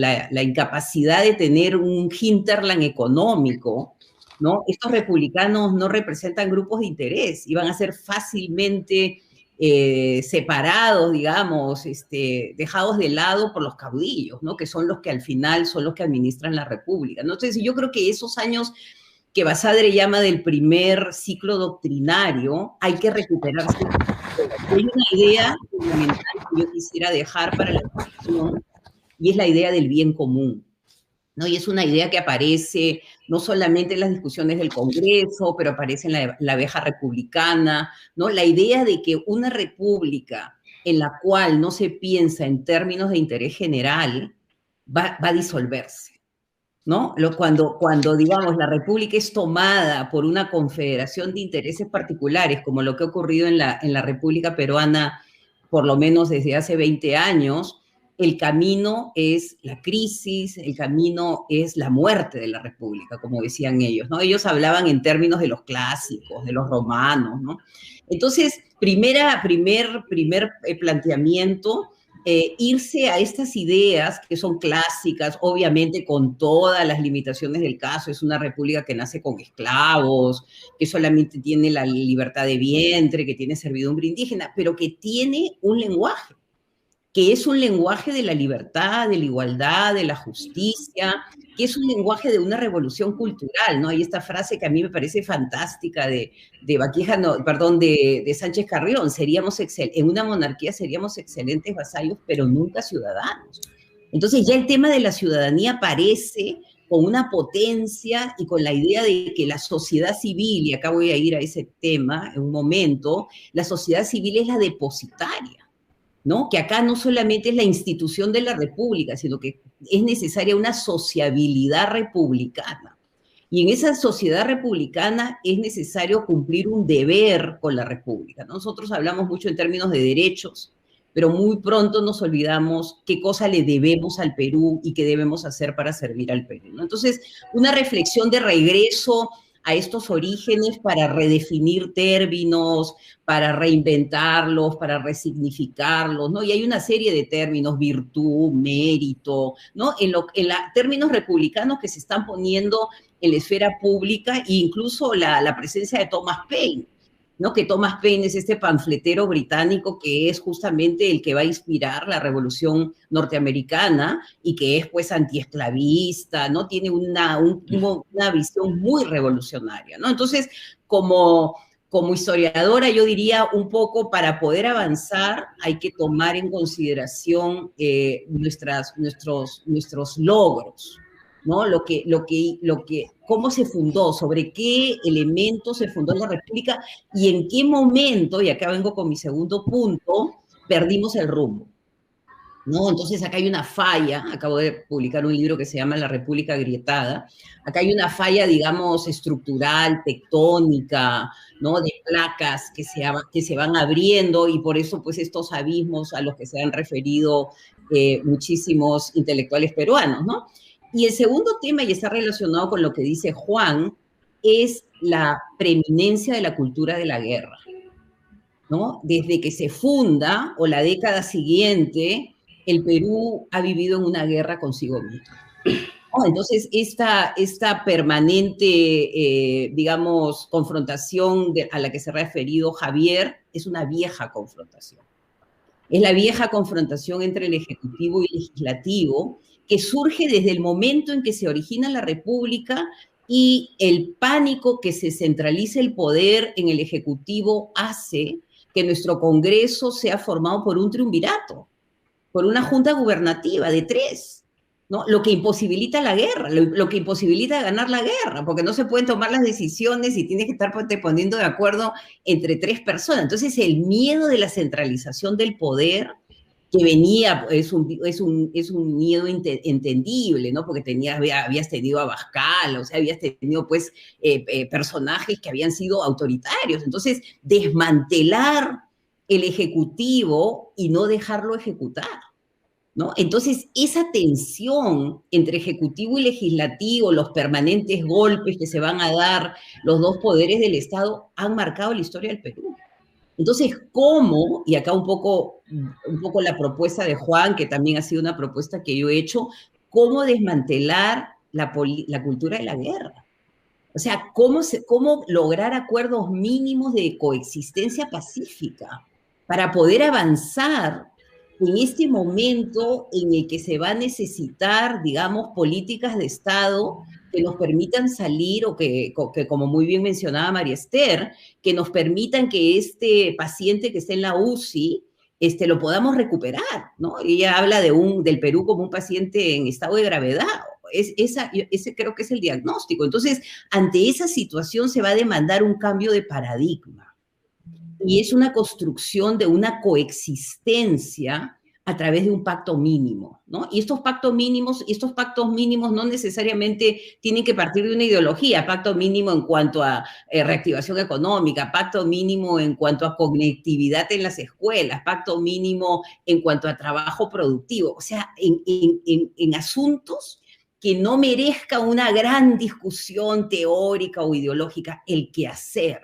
incapacidad de tener un hinterland económico, ¿no? Estos republicanos no representan grupos de interés, y van a ser fácilmente separados, digamos, dejados de lado por los caudillos, ¿no? Que son los que al final son los que administran la república, ¿no? Entonces, yo creo que esos años que Basadre llama del primer ciclo doctrinario, hay que recuperarse. Hay una idea fundamental que yo quisiera dejar para la discusión, y es la idea del bien común, ¿no? Y es una idea que aparece no solamente en las discusiones del Congreso, pero aparece en la vieja republicana, ¿no? La idea de que una república en la cual no se piensa en términos de interés general va a disolverse, ¿no? Cuando, digamos, la república es tomada por una confederación de intereses particulares, como lo que ha ocurrido en la República Peruana, por lo menos desde hace 20 años, el camino es la crisis, el camino es la muerte de la República, como decían ellos, ¿no? Ellos hablaban en términos de los clásicos, de los romanos, ¿no? Entonces, primer planteamiento, irse a estas ideas que son clásicas, obviamente con todas las limitaciones del caso. Es una república que nace con esclavos, que solamente tiene la libertad de vientre, que tiene servidumbre indígena, pero que tiene un lenguaje, que es un lenguaje de la libertad, de la igualdad, de la justicia, que es un lenguaje de una revolución cultural, ¿no? Hay esta frase que a mí me parece fantástica de Sánchez Carrión: en una monarquía seríamos excelentes vasallos, pero nunca ciudadanos. Entonces ya el tema de la ciudadanía aparece con una potencia y con la idea de que la sociedad civil, y acá voy a ir a ese tema en un momento, la sociedad civil es la depositaria, ¿no? Que acá no solamente es la institución de la República, sino que es necesaria una sociabilidad republicana. Y en esa sociedad republicana es necesario cumplir un deber con la República. Nosotros hablamos mucho en términos de derechos, pero muy pronto nos olvidamos qué cosa le debemos al Perú y qué debemos hacer para servir al Perú, ¿no? Entonces, una reflexión de regreso a estos orígenes para redefinir términos, para reinventarlos, para resignificarlos, ¿no? Y hay una serie de términos: virtud, mérito, ¿no? En términos republicanos que se están poniendo en la esfera pública, e incluso la presencia de Thomas Paine, ¿no? Que Thomas Paine es este panfletero británico que es justamente el que va a inspirar la Revolución norteamericana y que es, pues, antiesclavista, ¿no? Tiene una visión muy revolucionaria, ¿no? Entonces, como historiadora, yo diría un poco, para poder avanzar hay que tomar en consideración nuestros logros, ¿no? Cómo se fundó, sobre qué elementos se fundó la República y en qué momento, y acá vengo con mi segundo punto, perdimos el rumbo, ¿no? Entonces acá hay una falla. Acabo de publicar un libro que se llama La República Agrietada. Acá hay una falla, digamos, estructural, tectónica, ¿no? De placas que se van abriendo, y por eso, pues, estos abismos a los que se han referido muchísimos intelectuales peruanos, ¿no? Y el segundo tema, y está relacionado con lo que dice Juan, es la preeminencia de la cultura de la guerra, ¿no? Desde que se funda, o la década siguiente, el Perú ha vivido en una guerra consigo mismo, ¿no? Entonces, esta permanente, digamos, confrontación a la que se ha referido Javier es una vieja confrontación. Es la vieja confrontación entre el Ejecutivo y el Legislativo, que surge desde el momento en que se origina la República, y el pánico que se centralice el poder en el Ejecutivo hace que nuestro Congreso sea formado por un triunvirato, por una junta gubernativa de 3, ¿no? Lo que imposibilita la guerra, lo que imposibilita ganar la guerra, porque no se pueden tomar las decisiones y tienes que estar poniendo de acuerdo entre 3 personas. Entonces, el miedo de la centralización del poder, que venía, es un miedo entendible, ¿no? Porque habías tenido a Abascal, o sea, habías tenido, pues, personajes que habían sido autoritarios. Entonces, desmantelar el Ejecutivo y no dejarlo ejecutar, ¿no? Entonces, esa tensión entre Ejecutivo y Legislativo, los permanentes golpes que se van a dar los dos poderes del Estado, han marcado la historia del Perú. Entonces, ¿cómo? Y acá un poco la propuesta de Juan, que también ha sido una propuesta que yo he hecho: ¿cómo desmantelar la cultura de la guerra? O sea, ¿cómo lograr acuerdos mínimos de coexistencia pacífica para poder avanzar en este momento en el que se va a necesitar, digamos, políticas de Estado que nos permitan salir, o que como muy bien mencionaba María Esther, que nos permitan que este paciente que está en la UCI, lo podamos recuperar, ¿no? Ella habla del Perú como un paciente en estado de gravedad. Ese creo que es el diagnóstico. Entonces, ante esa situación se va a demandar un cambio de paradigma. Y es una construcción de una coexistencia a través de un pacto mínimo, ¿no? Y estos pactos mínimos no necesariamente tienen que partir de una ideología, pacto mínimo en cuanto a reactivación económica, pacto mínimo en cuanto a conectividad en las escuelas, pacto mínimo en cuanto a trabajo productivo, o sea, en asuntos que no merezca una gran discusión teórica o ideológica, el quehacer,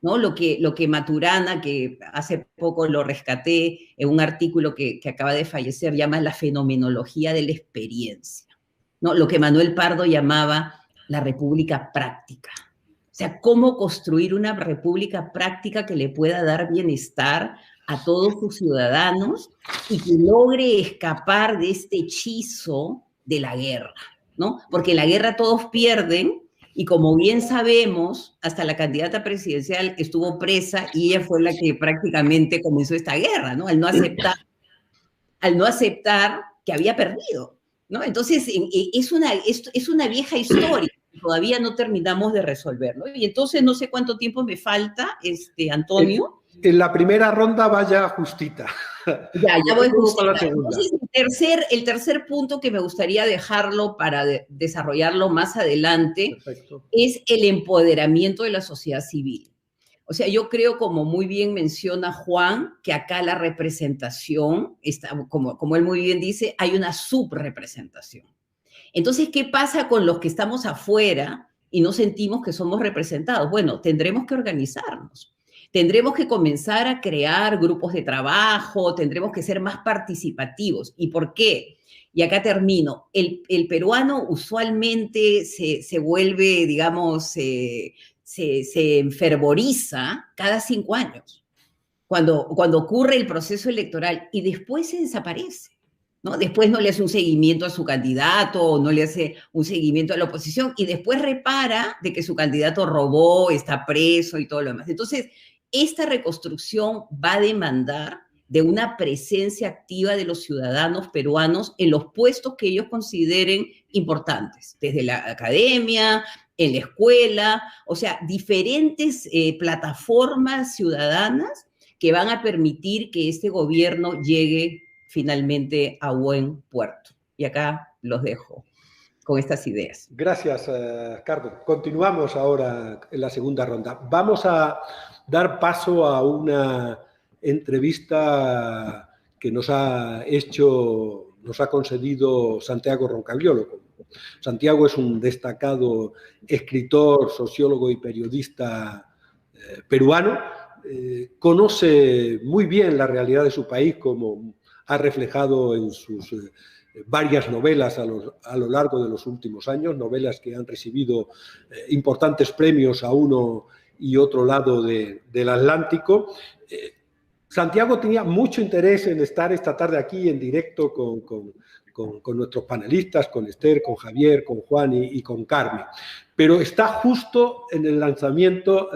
¿no? Lo que Maturana, que hace poco lo rescaté en un artículo que acaba de fallecer, llama la fenomenología de la experiencia, ¿no? Lo que Manuel Pardo llamaba la república práctica. O sea, cómo construir una república práctica que le pueda dar bienestar a todos sus ciudadanos y que logre escapar de este hechizo de la guerra, ¿no? Porque en la guerra todos pierden. Y como bien sabemos, hasta la candidata presidencial estuvo presa y ella fue la que prácticamente comenzó esta guerra, ¿no? Al no aceptar que había perdido, ¿no? Entonces, es una vieja historia que todavía no terminamos de resolver, ¿no? Y entonces, no sé cuánto tiempo me falta, Antonio. En la primera ronda vaya justita. Ya voy justita. Entonces, el tercer punto que me gustaría dejarlo para desarrollarlo más adelante. Perfecto. Es el empoderamiento de la sociedad civil. O sea, yo creo, como muy bien menciona Juan, que acá la representación, como él muy bien dice, hay una subrepresentación. Entonces, ¿qué pasa con los que estamos afuera y no sentimos que somos representados? Bueno, tendremos que organizarnos. Tendremos que comenzar a crear grupos de trabajo, tendremos que ser más participativos. ¿Y por qué? Y acá termino. El peruano usualmente se vuelve, digamos, se enfervoriza cada 5 años, cuando ocurre el proceso electoral, y después se desaparece, ¿no? Después no le hace un seguimiento a su candidato, o no le hace un seguimiento a la oposición, y después repara de que su candidato robó, está preso y todo lo demás. Entonces, esta reconstrucción va a demandar de una presencia activa de los ciudadanos peruanos en los puestos que ellos consideren importantes, desde la academia, en la escuela, o sea, diferentes plataformas ciudadanas que van a permitir que este gobierno llegue finalmente a buen puerto. Y acá los dejo con estas ideas. Gracias, Carmen. Continuamos ahora en la segunda ronda. Vamos a dar paso a una entrevista que nos ha concedido Santiago Roncagliolo. Santiago es un destacado escritor, sociólogo y periodista peruano. Conoce muy bien la realidad de su país, como ha reflejado en sus varias novelas a lo largo de los últimos años, novelas que han recibido importantes premios a uno y otro lado del Atlántico. Santiago tenía mucho interés en estar esta tarde aquí en directo con nuestros panelistas, con Esther, con Javier, con Juan y con Carmen. Pero está justo en el lanzamiento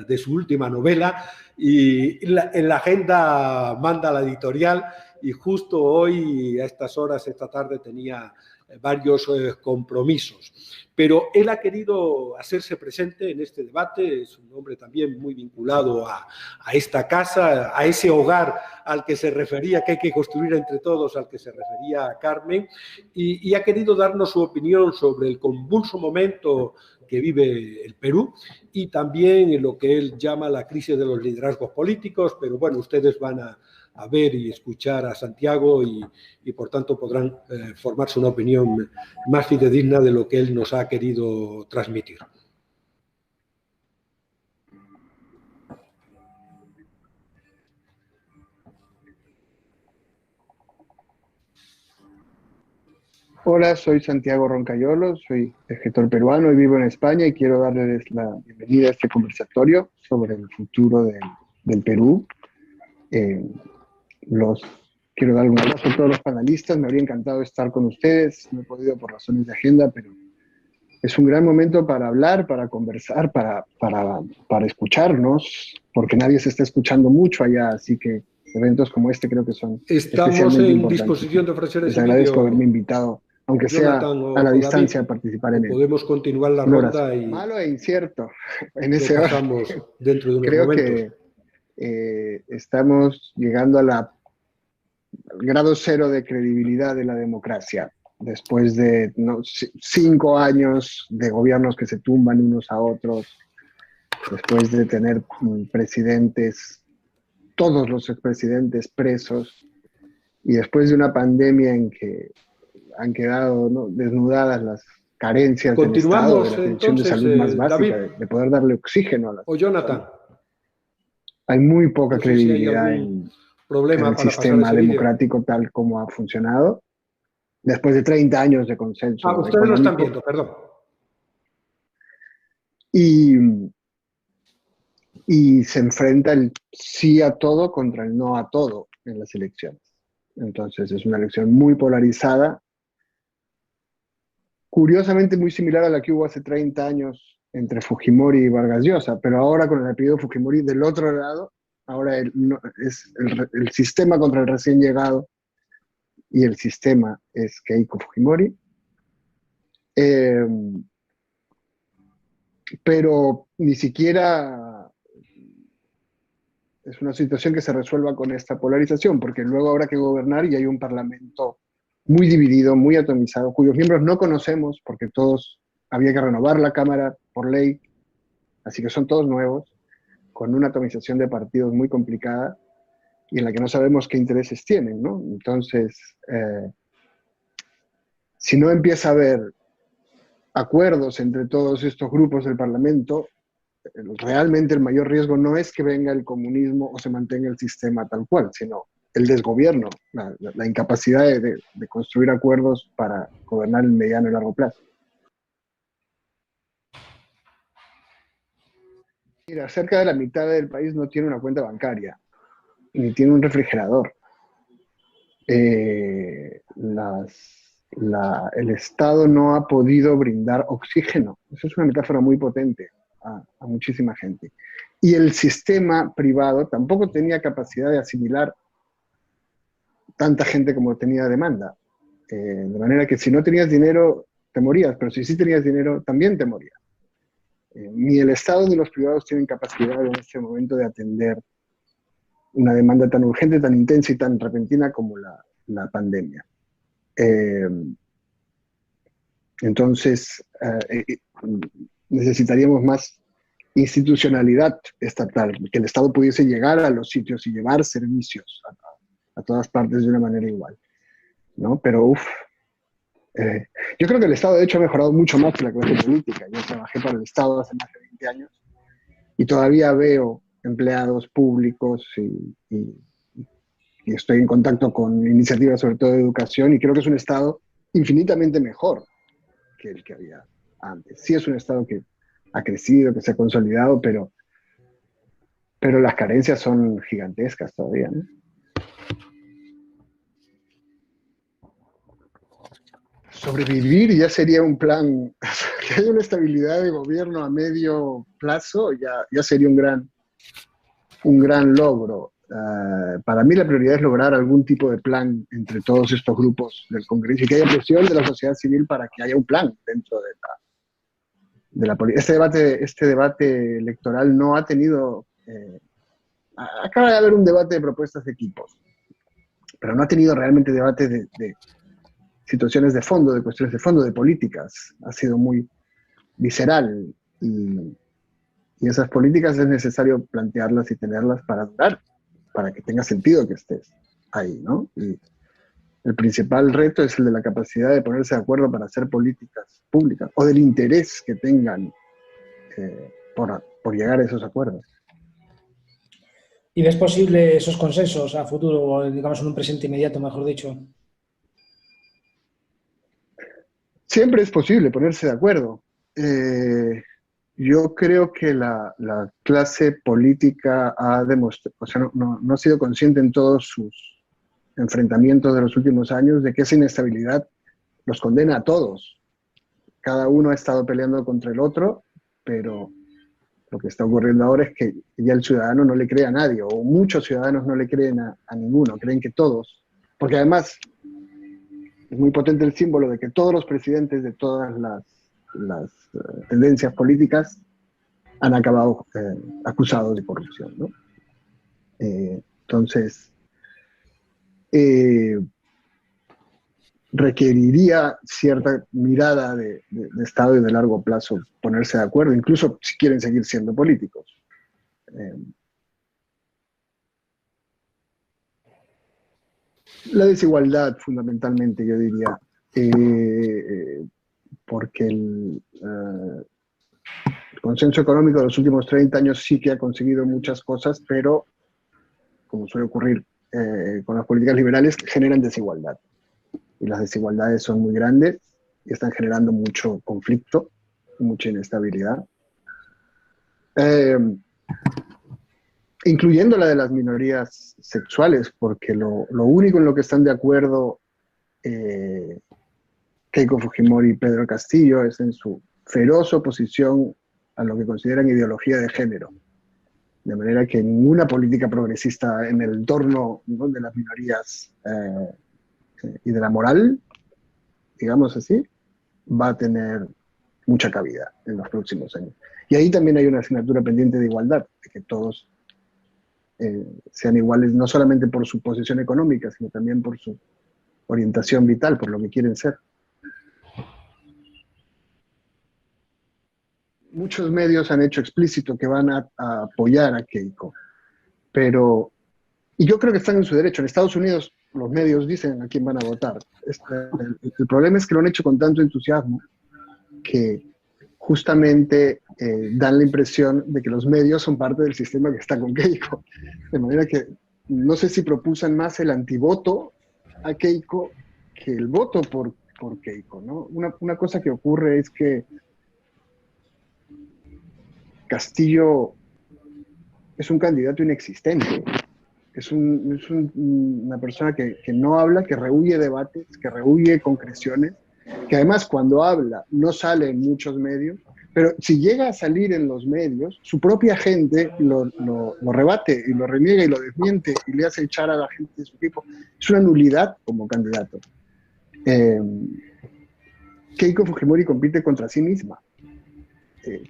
de su última novela y en la agenda manda la editorial, y justo hoy, a estas horas, esta tarde, tenía varios compromisos. Pero él ha querido hacerse presente en este debate. Es un hombre también muy vinculado a esta casa, a ese hogar al que se refería, que hay que construir entre todos, al que se refería Carmen, y ha querido darnos su opinión sobre el convulso momento que vive el Perú y también en lo que él llama la crisis de los liderazgos políticos. Pero bueno, ustedes van a ver y escuchar a Santiago y por tanto podrán formarse una opinión más fidedigna de lo que él nos ha querido transmitir. Hola, soy Santiago Roncagliolo, soy escritor peruano y vivo en España, y quiero darles la bienvenida a este conversatorio sobre el futuro del Perú. Quiero dar un abrazo a todos los panelistas. Me habría encantado estar con ustedes, no he podido por razones de agenda, pero es un gran momento para hablar, para conversar, para escucharnos, porque nadie se está escuchando mucho allá, así que eventos como este creo que son Estamos en disposición de ofrecer ese vídeo. Les agradezco haberme invitado, aunque Jonathan, sea a la distancia, a participar en él. Podemos continuar la ronda y... Malo e incierto en ese pasamos dentro de unos creo momentos. Que estamos llegando a la grado cero de credibilidad de la democracia, después de 5 años de gobiernos que se tumban unos a otros, después de tener presidentes, todos los expresidentes presos, y después de una pandemia en que han quedado, ¿no?, desnudadas las carencias del Estado, de la atención de salud más básica, David, de poder darle oxígeno a las o Jonathan. Hay muy poca No sé si hay credibilidad algún problema en el para pasar sistema ese vídeo. democrático tal como ha funcionado, después de 30 años de consenso ustedes lo están económico. viendo, perdón. Y se enfrenta el sí a todo contra el no a todo en las elecciones. Entonces es una elección muy polarizada, curiosamente muy similar a la que hubo hace 30 años entre Fujimori y Vargas Llosa, pero ahora con el apellido Fujimori del otro lado, ahora es el sistema contra el recién llegado, y el sistema es Keiko Fujimori. Pero ni siquiera es una situación que se resuelva con esta polarización, porque luego habrá que gobernar y hay un parlamento muy dividido, muy atomizado, cuyos miembros no conocemos, porque todos había que renovar la Cámara por ley, así que son todos nuevos, con una atomización de partidos muy complicada y en la que no sabemos qué intereses tienen, ¿no? Entonces, si no empieza a haber acuerdos entre todos estos grupos del Parlamento, realmente el mayor riesgo no es que venga el comunismo o se mantenga el sistema tal cual, sino el desgobierno, la incapacidad de construir acuerdos para gobernar en mediano y largo plazo. Mira, cerca de la mitad del país no tiene una cuenta bancaria, ni tiene un refrigerador. El Estado no ha podido brindar oxígeno. Eso es una metáfora muy potente a muchísima gente. Y el sistema privado tampoco tenía capacidad de asimilar tanta gente como tenía demanda. De manera que si no tenías dinero, te morías, pero si sí tenías dinero, también te morías. Ni el Estado ni los privados tienen capacidad en este momento de atender una demanda tan urgente, tan intensa y tan repentina como la pandemia. Entonces, necesitaríamos más institucionalidad estatal, que el Estado pudiese llegar a los sitios y llevar servicios a todas partes de una manera igual, ¿no? Pero, yo creo que el Estado, de hecho, ha mejorado mucho más que la clase política. Yo trabajé para el Estado hace más de 20 años y todavía veo empleados públicos y estoy en contacto con iniciativas, sobre todo de educación, y creo que es un Estado infinitamente mejor que el que había antes. Sí es un Estado que ha crecido, que se ha consolidado, pero las carencias son gigantescas todavía, ¿no? Sobrevivir ya sería un plan, que haya una estabilidad de gobierno a medio plazo, ya sería un gran logro. Para mí la prioridad es lograr algún tipo de plan entre todos estos grupos del Congreso y que haya presión de la sociedad civil para que haya un plan dentro de la política. Este debate electoral no ha tenido... acaba de haber un debate de propuestas de equipos, pero no ha tenido realmente debate de situaciones de fondo, de cuestiones de fondo, de políticas. Ha sido muy visceral y esas políticas es necesario plantearlas y tenerlas para durar, para que tenga sentido que estés ahí, ¿no? Y el principal reto es el de la capacidad de ponerse de acuerdo para hacer políticas públicas o del interés que tengan por llegar a esos acuerdos. ¿Y ves posible esos consensos a futuro, o digamos en un presente inmediato, mejor dicho? Siempre es posible ponerse de acuerdo. Yo creo que la clase política ha demostrado, o sea, no ha sido consciente en todos sus enfrentamientos de los últimos años de que esa inestabilidad los condena a todos. Cada uno ha estado peleando contra el otro, pero lo que está ocurriendo ahora es que ya el ciudadano no le cree a nadie, o muchos ciudadanos no le creen a ninguno, creen que todos, porque además es muy potente el símbolo de que todos los presidentes de todas las tendencias políticas han acabado acusados de corrupción, ¿no? Entonces, requeriría cierta mirada de Estado y de largo plazo ponerse de acuerdo, incluso si quieren seguir siendo políticos. La desigualdad, fundamentalmente, yo diría, porque el consenso económico de los últimos 30 años sí que ha conseguido muchas cosas, pero, como suele ocurrir con las políticas liberales, generan desigualdad. Y las desigualdades son muy grandes y están generando mucho conflicto, mucha inestabilidad. Incluyendo la de las minorías sexuales, porque lo único en lo que están de acuerdo Keiko Fujimori y Pedro Castillo es en su feroz oposición a lo que consideran ideología de género. De manera que ninguna política progresista en el entorno, ¿no?, de las minorías y de la moral, digamos así, va a tener mucha cabida en los próximos años. Y ahí también hay una asignatura pendiente de igualdad, de que todos sean iguales, no solamente por su posición económica, sino también por su orientación vital, por lo que quieren ser. Muchos medios han hecho explícito que van a apoyar a Keiko, pero, y yo creo que están en su derecho. En Estados Unidos los medios dicen a quién van a votar. El problema es que lo han hecho con tanto entusiasmo que justamente dan la impresión de que los medios son parte del sistema que está con Keiko. De manera que no sé si propulsan más el antivoto a Keiko que el voto por Keiko, ¿no? Una cosa que ocurre es que Castillo es un candidato inexistente. Es una persona que no habla, que rehúye debates, que rehúye concreciones, que además cuando habla no sale en muchos medios, pero si llega a salir en los medios, su propia gente lo rebate y lo reniega y lo desmiente y le hace echar a la gente de su equipo. Es una nulidad como candidato. Keiko Fujimori compite contra sí misma,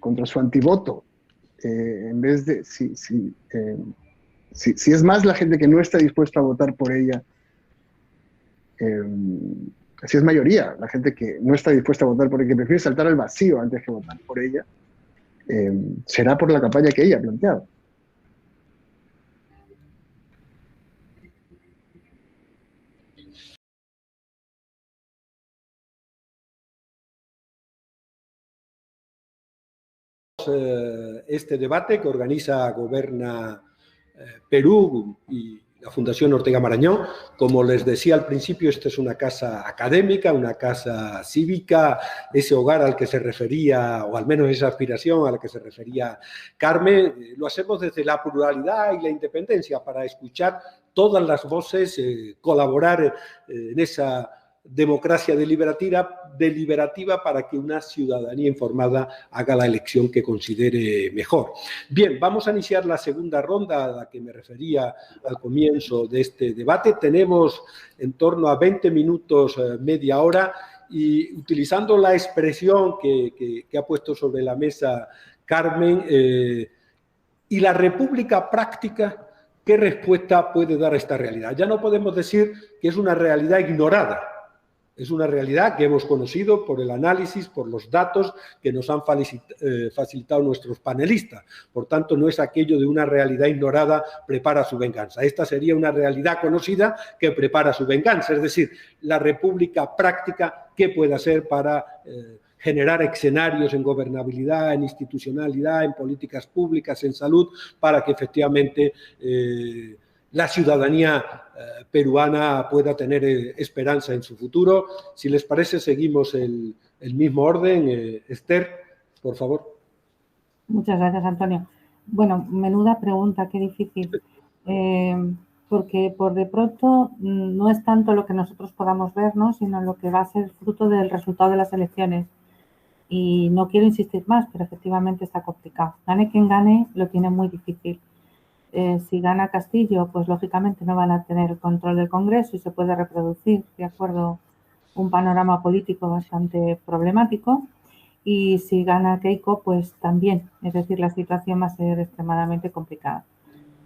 contra su antivoto. En vez de, si es más la gente que no está dispuesta a votar por ella, si es mayoría la gente que no está dispuesta a votar por ella, que prefiere saltar al vacío antes que votar por ella, será por la campaña que ella ha planteado. Este debate que organiza Goberna Perú y la Fundación Ortega Marañón. Como les decía al principio, esta es una casa académica, una casa cívica, ese hogar al que se refería, o al menos esa aspiración a la que se refería Carmen. Lo hacemos desde la pluralidad y la independencia para escuchar todas las voces, colaborar en esa democracia deliberativa para que una ciudadanía informada haga la elección que considere mejor. Bien, vamos a iniciar la segunda ronda a la que me refería al comienzo de este debate. Tenemos en torno a 20 minutos, media hora, y utilizando la expresión que ha puesto sobre la mesa Carmen, y la república práctica, ¿qué respuesta puede dar a esta realidad? Ya no podemos decir que es una realidad ignorada. Es una realidad que hemos conocido por el análisis, por los datos que nos han facilitado nuestros panelistas. Por tanto, no es aquello de una realidad ignorada prepara su venganza. Esta sería una realidad conocida que prepara su venganza. Es decir, la república práctica, ¿qué puede hacer para generar escenarios en gobernabilidad, en institucionalidad, en políticas públicas, en salud, para que efectivamente la ciudadanía peruana pueda tener esperanza en su futuro? Si les parece, seguimos el mismo orden. Esther, por favor. Muchas gracias, Antonio. Bueno, menuda pregunta, qué difícil. Porque por de pronto no es tanto lo que nosotros podamos ver, ¿no?, sino lo que va a ser fruto del resultado de las elecciones. Y no quiero insistir más, pero efectivamente está complicado. Gane quien gane, lo tiene muy difícil. Si gana Castillo, pues lógicamente no van a tener el control del Congreso y se puede reproducir, de acuerdo, un panorama político bastante problemático. Y si gana Keiko, pues también, es decir, la situación va a ser extremadamente complicada.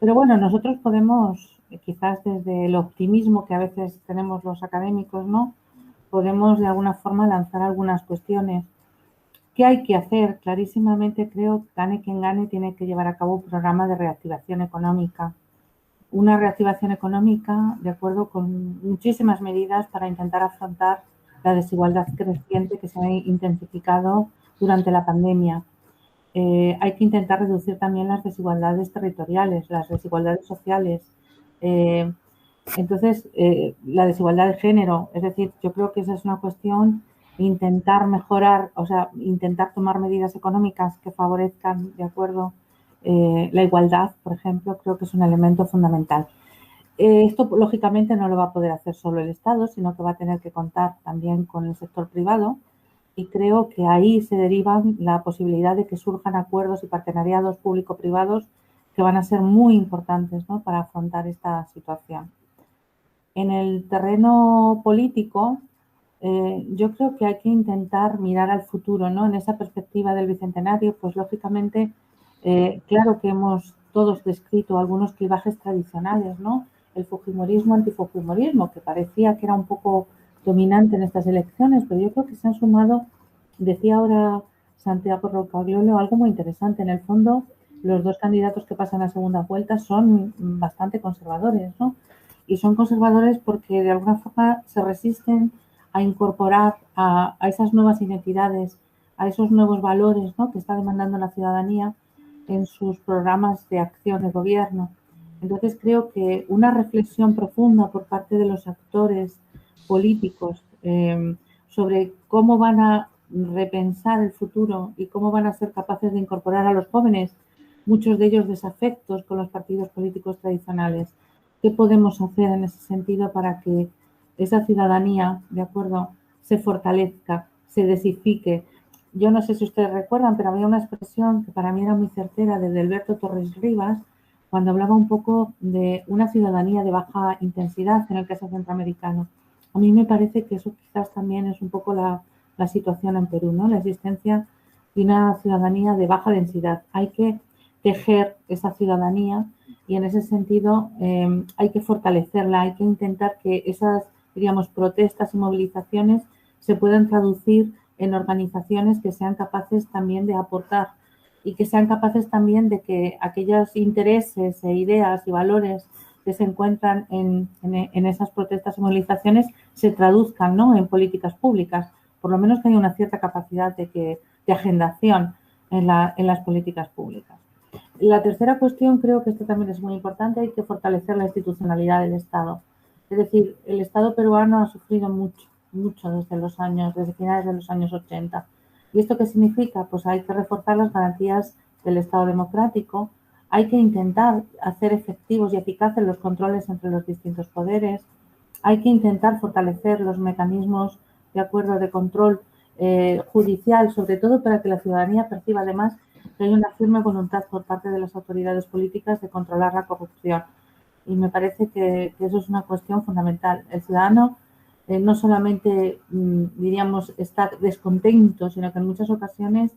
Pero bueno, nosotros podemos quizás desde el optimismo que a veces tenemos los académicos, ¿no? Podemos de alguna forma lanzar algunas cuestiones. ¿Qué hay que hacer? Clarísimamente creo que gane quien gane tiene que llevar a cabo un programa de reactivación económica. Una reactivación económica de acuerdo con muchísimas medidas para intentar afrontar la desigualdad creciente que se ha intensificado durante la pandemia. Hay que intentar reducir también las desigualdades territoriales, las desigualdades sociales. Entonces, la desigualdad de género, es decir, yo creo que esa es una cuestión, intentar mejorar, o sea, intentar tomar medidas económicas que favorezcan, de acuerdo, la igualdad, por ejemplo, creo que es un elemento fundamental. Esto, lógicamente, no lo va a poder hacer solo el Estado, sino que va a tener que contar también con el sector privado, y creo que ahí se deriva la posibilidad de que surjan acuerdos y partenariados público-privados que van a ser muy importantes, ¿no?, para afrontar esta situación. En el terreno político, yo creo que hay que intentar mirar al futuro, ¿no? En esa perspectiva del Bicentenario, pues lógicamente, claro que hemos todos descrito algunos clivajes tradicionales, ¿no? El fujimorismo, antifujimorismo, que parecía que era un poco dominante en estas elecciones, pero yo creo que se han sumado, decía ahora Santiago Rocagliolo, algo muy interesante. En el fondo, los dos candidatos que pasan a segunda vuelta son bastante conservadores, ¿no? Y son conservadores porque de alguna forma se resisten a incorporar a esas nuevas identidades, a esos nuevos valores, ¿no?, que está demandando la ciudadanía en sus programas de acción de gobierno. Entonces creo que una reflexión profunda por parte de los actores políticos sobre cómo van a repensar el futuro y cómo van a ser capaces de incorporar a los jóvenes, muchos de ellos desafectos con los partidos políticos tradicionales. ¿Qué podemos hacer en ese sentido para que esa ciudadanía, de acuerdo, se fortalezca, se desifique? Yo no sé si ustedes recuerdan, pero había una expresión que para mí era muy certera de Alberto Torres Rivas, cuando hablaba un poco de una ciudadanía de baja intensidad en el caso centroamericano. A mí me parece que eso quizás también es un poco la situación en Perú, ¿no? La existencia de una ciudadanía de baja densidad. Hay que tejer esa ciudadanía y en ese sentido hay que fortalecerla, hay que intentar que esas, diríamos, protestas y movilizaciones se puedan traducir en organizaciones que sean capaces también de aportar y que sean capaces también de que aquellos intereses e ideas y valores que se encuentran en esas protestas y movilizaciones se traduzcan, ¿no?, en políticas públicas, por lo menos que haya una cierta capacidad de agendación en las políticas públicas. La tercera cuestión, creo que esto también es muy importante, hay que fortalecer la institucionalidad del Estado. Es decir, el Estado peruano ha sufrido mucho desde finales de los años 80. ¿Y esto qué significa? Pues hay que reforzar las garantías del Estado democrático, hay que intentar hacer efectivos y eficaces los controles entre los distintos poderes, hay que intentar fortalecer los mecanismos de acuerdo de control judicial, sobre todo para que la ciudadanía perciba además que hay una firme voluntad por parte de las autoridades políticas de controlar la corrupción. Y me parece que eso es una cuestión fundamental. El ciudadano no solamente, diríamos, está descontento, sino que en muchas ocasiones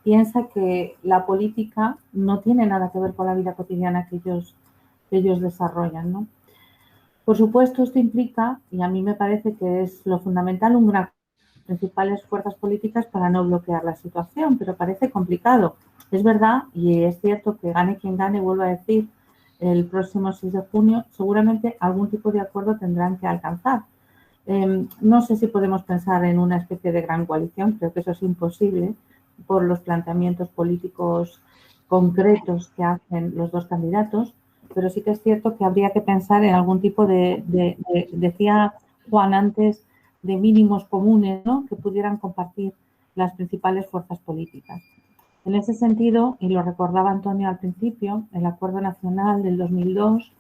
piensa que la política no tiene nada que ver con la vida cotidiana que ellos desarrollan, ¿no? Por supuesto, esto implica, y a mí me parece que es lo fundamental, un gran principales fuerzas políticas para no bloquear la situación, pero parece complicado. Es verdad, y es cierto que gane quien gane, vuelvo a decir, el próximo 6 de junio, seguramente algún tipo de acuerdo tendrán que alcanzar. No sé si podemos pensar en una especie de gran coalición, creo que eso es imposible por los planteamientos políticos concretos que hacen los dos candidatos, pero sí que es cierto que habría que pensar en algún tipo decía Juan antes, de mínimos comunes, ¿no?, que pudieran compartir las principales fuerzas políticas. En ese sentido, y lo recordaba Antonio al principio, el Acuerdo Nacional del 2002,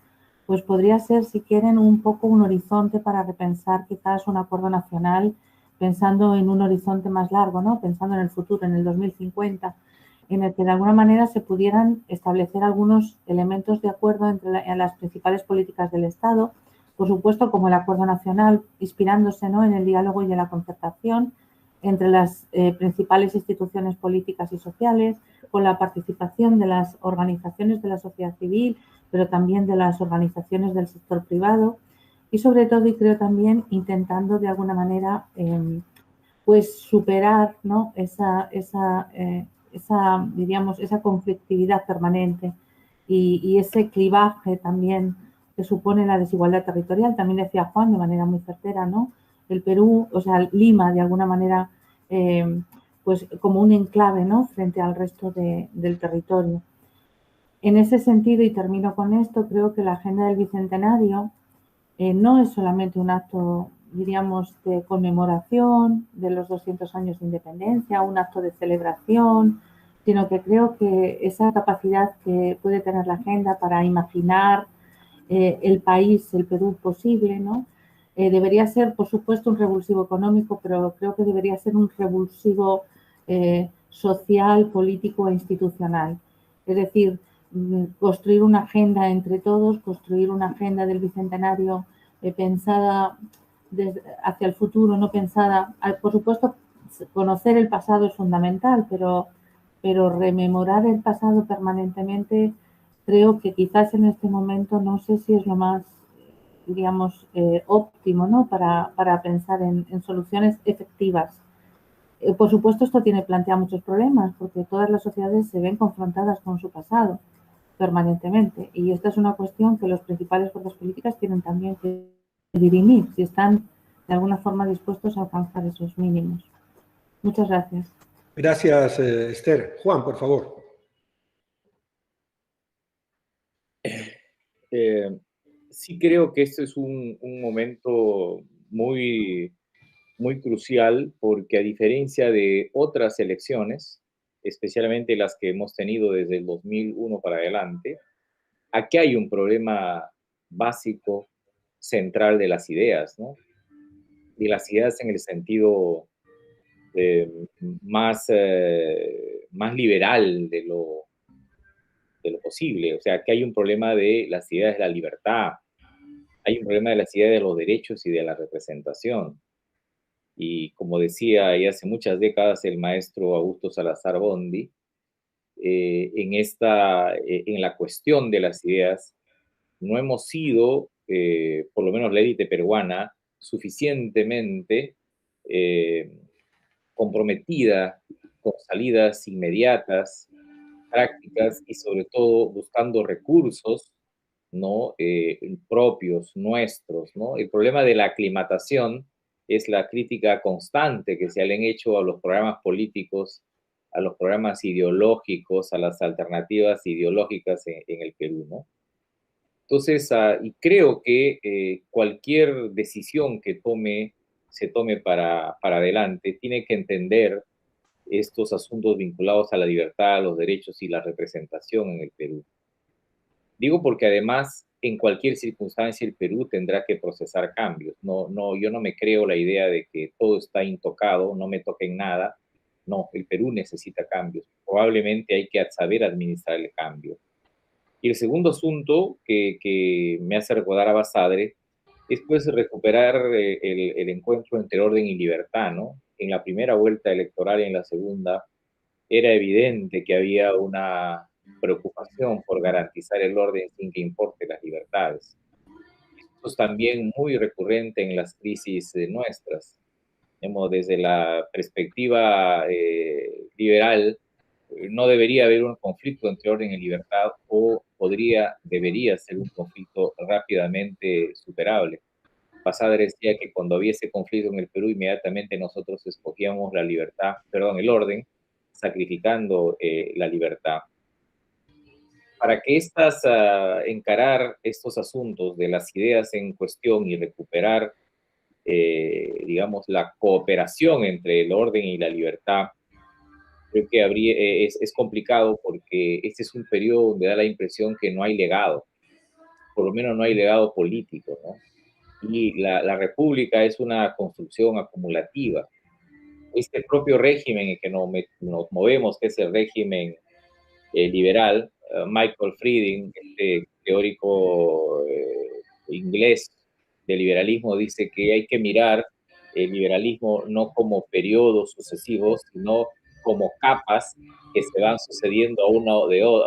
pues podría ser, si quieren, un poco un horizonte para repensar quizás un acuerdo nacional, pensando en un horizonte más largo, ¿no?, pensando en el futuro, en el 2050, en el que de alguna manera se pudieran establecer algunos elementos de acuerdo entre las principales políticas del Estado, por supuesto, como el Acuerdo Nacional, inspirándose, ¿no?, en el diálogo y en la concertación, entre las principales instituciones políticas y sociales, con la participación de las organizaciones de la sociedad civil, pero también de las organizaciones del sector privado y sobre todo, y creo también, intentando de alguna manera pues superar, ¿no?, diríamos, esa conflictividad permanente y ese clivaje también que supone la desigualdad territorial. También decía Juan de manera muy certera, ¿no? El Perú, o sea, Lima, de alguna manera, pues como un enclave, ¿no?, frente al resto del territorio. En ese sentido, y termino con esto, creo que la agenda del Bicentenario no es solamente un acto, diríamos, de conmemoración de los 200 años de independencia, un acto de celebración, sino que creo que esa capacidad que puede tener la agenda para imaginar el país, el Perú posible, ¿no? Debería ser, por supuesto, un revulsivo económico, pero creo que debería ser un revulsivo social, político e institucional. Es decir, construir una agenda entre todos, construir una agenda del Bicentenario pensada hacia el futuro, no pensada. Por supuesto, conocer el pasado es fundamental, pero rememorar el pasado permanentemente creo que quizás en este momento no sé si es lo más, digamos, óptimo, ¿no?, para pensar en soluciones efectivas. Por supuesto, esto plantea muchos problemas porque todas las sociedades se ven confrontadas con su pasado permanentemente y esta es una cuestión que los principales fuerzas políticas tienen también que dirimir si están de alguna forma dispuestos a alcanzar esos mínimos. Muchas gracias. Gracias, Esther. Juan, por favor. Sí creo que este es un momento muy, muy crucial porque a diferencia de otras elecciones, especialmente las que hemos tenido desde el 2001 para adelante, aquí hay un problema básico, central de las ideas, ¿no? Y las ideas en el sentido más liberal de lo posible. O sea, que hay un problema de las ideas de la libertad, hay un problema de las ideas de los derechos y de la representación. Y como decía ya hace muchas décadas el maestro Augusto Salazar Bondi, en la cuestión de las ideas, no hemos sido, por lo menos la élite peruana, suficientemente comprometida con salidas inmediatas, prácticas y sobre todo buscando recursos, ¿no?, propios, nuestros, ¿no? El problema de la aclimatación es la crítica constante que se le han hecho a los programas políticos, a los programas ideológicos, a las alternativas ideológicas en el Perú, ¿no? Entonces, y creo que cualquier decisión que se tome para adelante tiene que entender estos asuntos vinculados a la libertad, los derechos y la representación en el Perú. Digo porque además, en cualquier circunstancia, el Perú tendrá que procesar cambios. Yo no me creo la idea de que todo está intocado, no me toquen nada. No, el Perú necesita cambios. Probablemente hay que saber administrar el cambio. Y el segundo asunto que me hace recordar a Basadre es pues recuperar el encuentro entre orden y libertad, ¿no? En la primera vuelta electoral y en la segunda era evidente que había una preocupación por garantizar el orden sin que importe las libertades. Esto es también muy recurrente en las crisis nuestras. Desde la perspectiva liberal, no debería haber un conflicto entre orden y libertad o debería ser un conflicto rápidamente superable. Basadre decía que cuando había ese conflicto en el Perú, inmediatamente nosotros escogíamos el orden, sacrificando la libertad. Para que encarar estos asuntos de las ideas en cuestión y recuperar, digamos, la cooperación entre el orden y la libertad, creo que es complicado porque este es un periodo donde da la impresión que no hay legado, por lo menos no hay legado político, ¿no? Y la república es una construcción acumulativa. Este propio régimen en que nos movemos, que es el régimen liberal, Michael Frieding, este teórico inglés de liberalismo, dice que hay que mirar el liberalismo no como periodos sucesivos, sino como capas que se van sucediendo a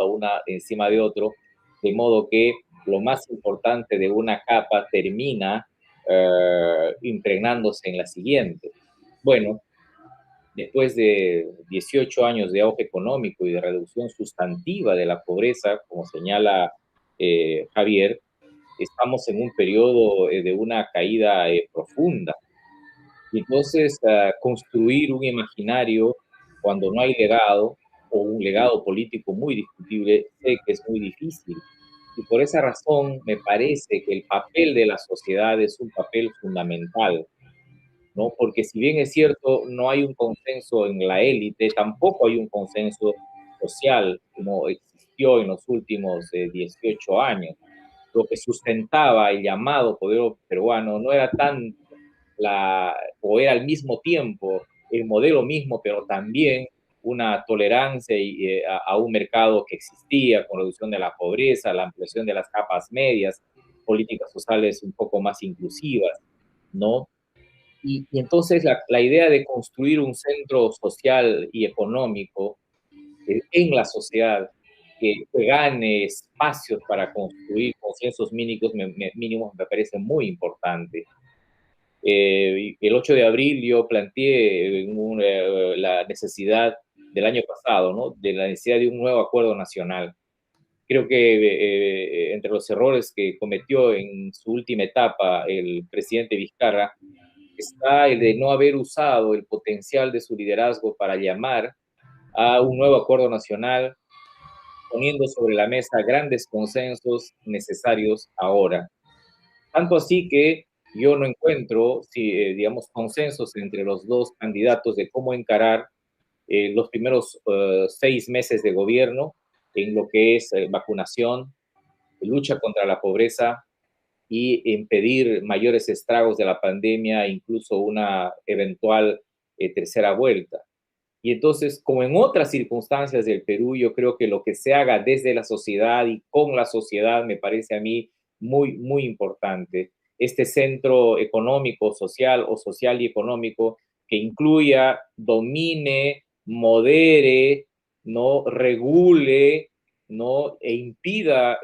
una encima de otro, de modo que lo más importante de una capa termina impregnándose en la siguiente. Bueno, después de 18 años de auge económico y de reducción sustantiva de la pobreza, como señala Javier, estamos en un periodo de una caída profunda. Y entonces, construir un imaginario cuando no hay legado, o un legado político muy discutible, sé que es muy difícil. Y por esa razón me parece que el papel de la sociedad es un papel fundamental, ¿no? Porque si bien es cierto, no hay un consenso en la élite, tampoco hay un consenso social como existió en los últimos 18 años. Lo que sustentaba el llamado poder peruano no era tan o era al mismo tiempo el modelo mismo, pero también una tolerancia a un mercado que existía con reducción de la pobreza, la ampliación de las capas medias, políticas sociales un poco más inclusivas, ¿no? Y entonces la idea de construir un centro social y económico en la sociedad que gane espacios para construir consensos mínimos me parece muy importante. El 8 de abril yo planteé la necesidad del año pasado, ¿no? De la necesidad de un nuevo acuerdo nacional. Creo que entre los errores que cometió en su última etapa el presidente Vizcarra está el de no haber usado el potencial de su liderazgo para llamar a un nuevo acuerdo nacional, poniendo sobre la mesa grandes consensos necesarios ahora. Tanto así que yo no encuentro, digamos, consensos entre los dos candidatos de cómo encarar los primeros 6 meses de gobierno en lo que es vacunación, lucha contra la pobreza y impedir mayores estragos de la pandemia, incluso una eventual tercera vuelta. Y entonces, como en otras circunstancias del Perú, yo creo que lo que se haga desde la sociedad y con la sociedad me parece a mí muy, muy importante. Este centro económico, social o social y económico que incluya, domine, modere, ¿no? Regule, ¿no? E impida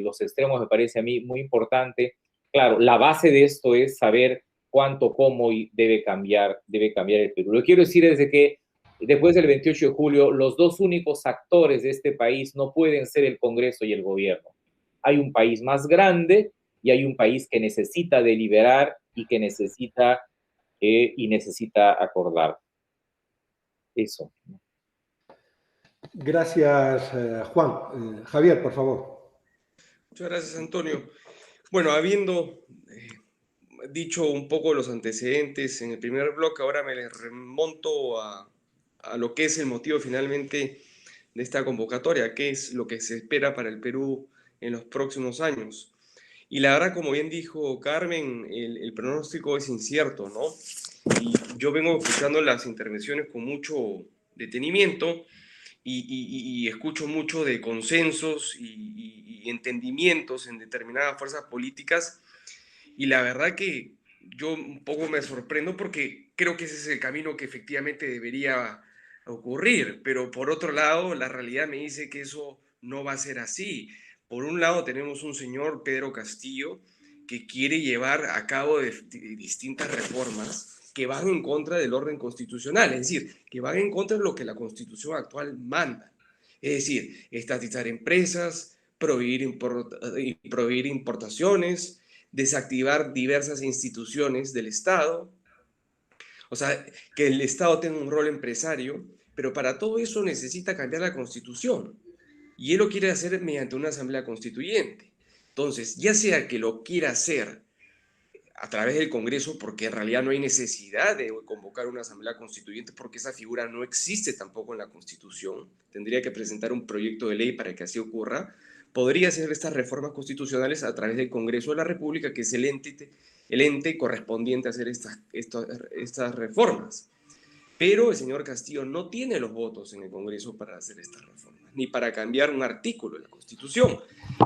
los extremos me parece a mí muy importante. Claro, la base de esto es saber cuánto, cómo y debe cambiar el Perú. Lo que quiero decir es de que después del 28 de julio, los dos únicos actores de este país no pueden ser el Congreso y el gobierno. Hay un país más grande y hay un país que necesita deliberar y que necesita acordar. Eso. Gracias, Juan. Javier, por favor. Muchas gracias, Antonio. Bueno, habiendo dicho un poco los antecedentes en el primer bloque, ahora me les remonto a lo que es el motivo finalmente de esta convocatoria, qué es lo que se espera para el Perú en los próximos años. Y la verdad, como bien dijo Carmen, el pronóstico es incierto, ¿no? Y yo vengo escuchando las intervenciones con mucho detenimiento y escucho mucho de consensos y entendimientos en determinadas fuerzas políticas. Y la verdad que yo un poco me sorprendo porque creo que ese es el camino que efectivamente debería ocurrir. Pero por otro lado, la realidad me dice que eso no va a ser así. Por un lado tenemos un señor, Pedro Castillo, que quiere llevar a cabo de distintas reformas que van en contra del orden constitucional, es decir, que van en contra de lo que la Constitución actual manda. Es decir, estatizar empresas, prohibir importaciones, desactivar diversas instituciones del Estado, o sea, que el Estado tenga un rol empresario, pero para todo eso necesita cambiar la Constitución. Y él lo quiere hacer mediante una asamblea constituyente. Entonces, ya sea que lo quiera hacer a través del Congreso, porque en realidad no hay necesidad de convocar una asamblea constituyente, porque esa figura no existe tampoco en la Constitución. Tendría que presentar un proyecto de ley para que así ocurra. Podría hacer estas reformas constitucionales a través del Congreso de la República, que es el ente correspondiente a hacer estas reformas. Pero el señor Castillo no tiene los votos en el Congreso para hacer estas reformas, ni para cambiar un artículo de la Constitución.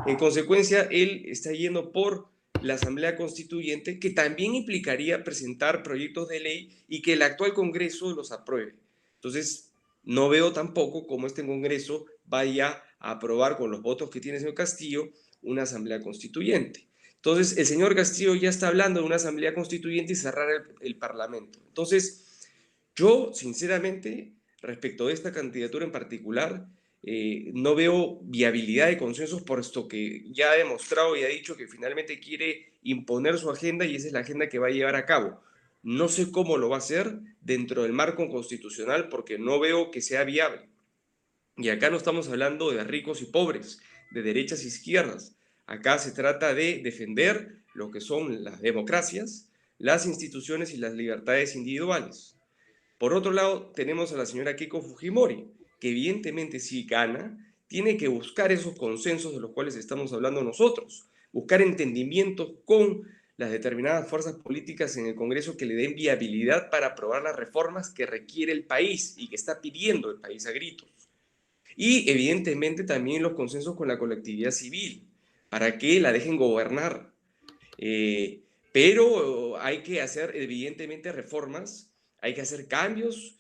En consecuencia, él está yendo por la Asamblea Constituyente, que también implicaría presentar proyectos de ley y que el actual Congreso los apruebe. Entonces, no veo tampoco cómo este Congreso vaya a aprobar con los votos que tiene el señor Castillo una Asamblea Constituyente. Entonces, el señor Castillo ya está hablando de una Asamblea Constituyente y cerrar el Parlamento. Entonces, yo, sinceramente, respecto de esta candidatura en particular, no veo viabilidad de consensos, puesto que ya ha demostrado y ha dicho que finalmente quiere imponer su agenda y esa es la agenda que va a llevar a cabo. No sé cómo lo va a hacer dentro del marco constitucional porque no veo que sea viable. Y acá no estamos hablando de ricos y pobres, de derechas y izquierdas. Acá se trata de defender lo que son las democracias, las instituciones y las libertades individuales. Por otro lado, tenemos a la señora Keiko Fujimori, que evidentemente si gana, tiene que buscar esos consensos de los cuales estamos hablando nosotros, buscar entendimientos con las determinadas fuerzas políticas en el Congreso que le den viabilidad para aprobar las reformas que requiere el país y que está pidiendo el país a gritos. Y evidentemente también los consensos con la colectividad civil, para que la dejen gobernar. Pero hay que hacer evidentemente reformas, hay que hacer cambios,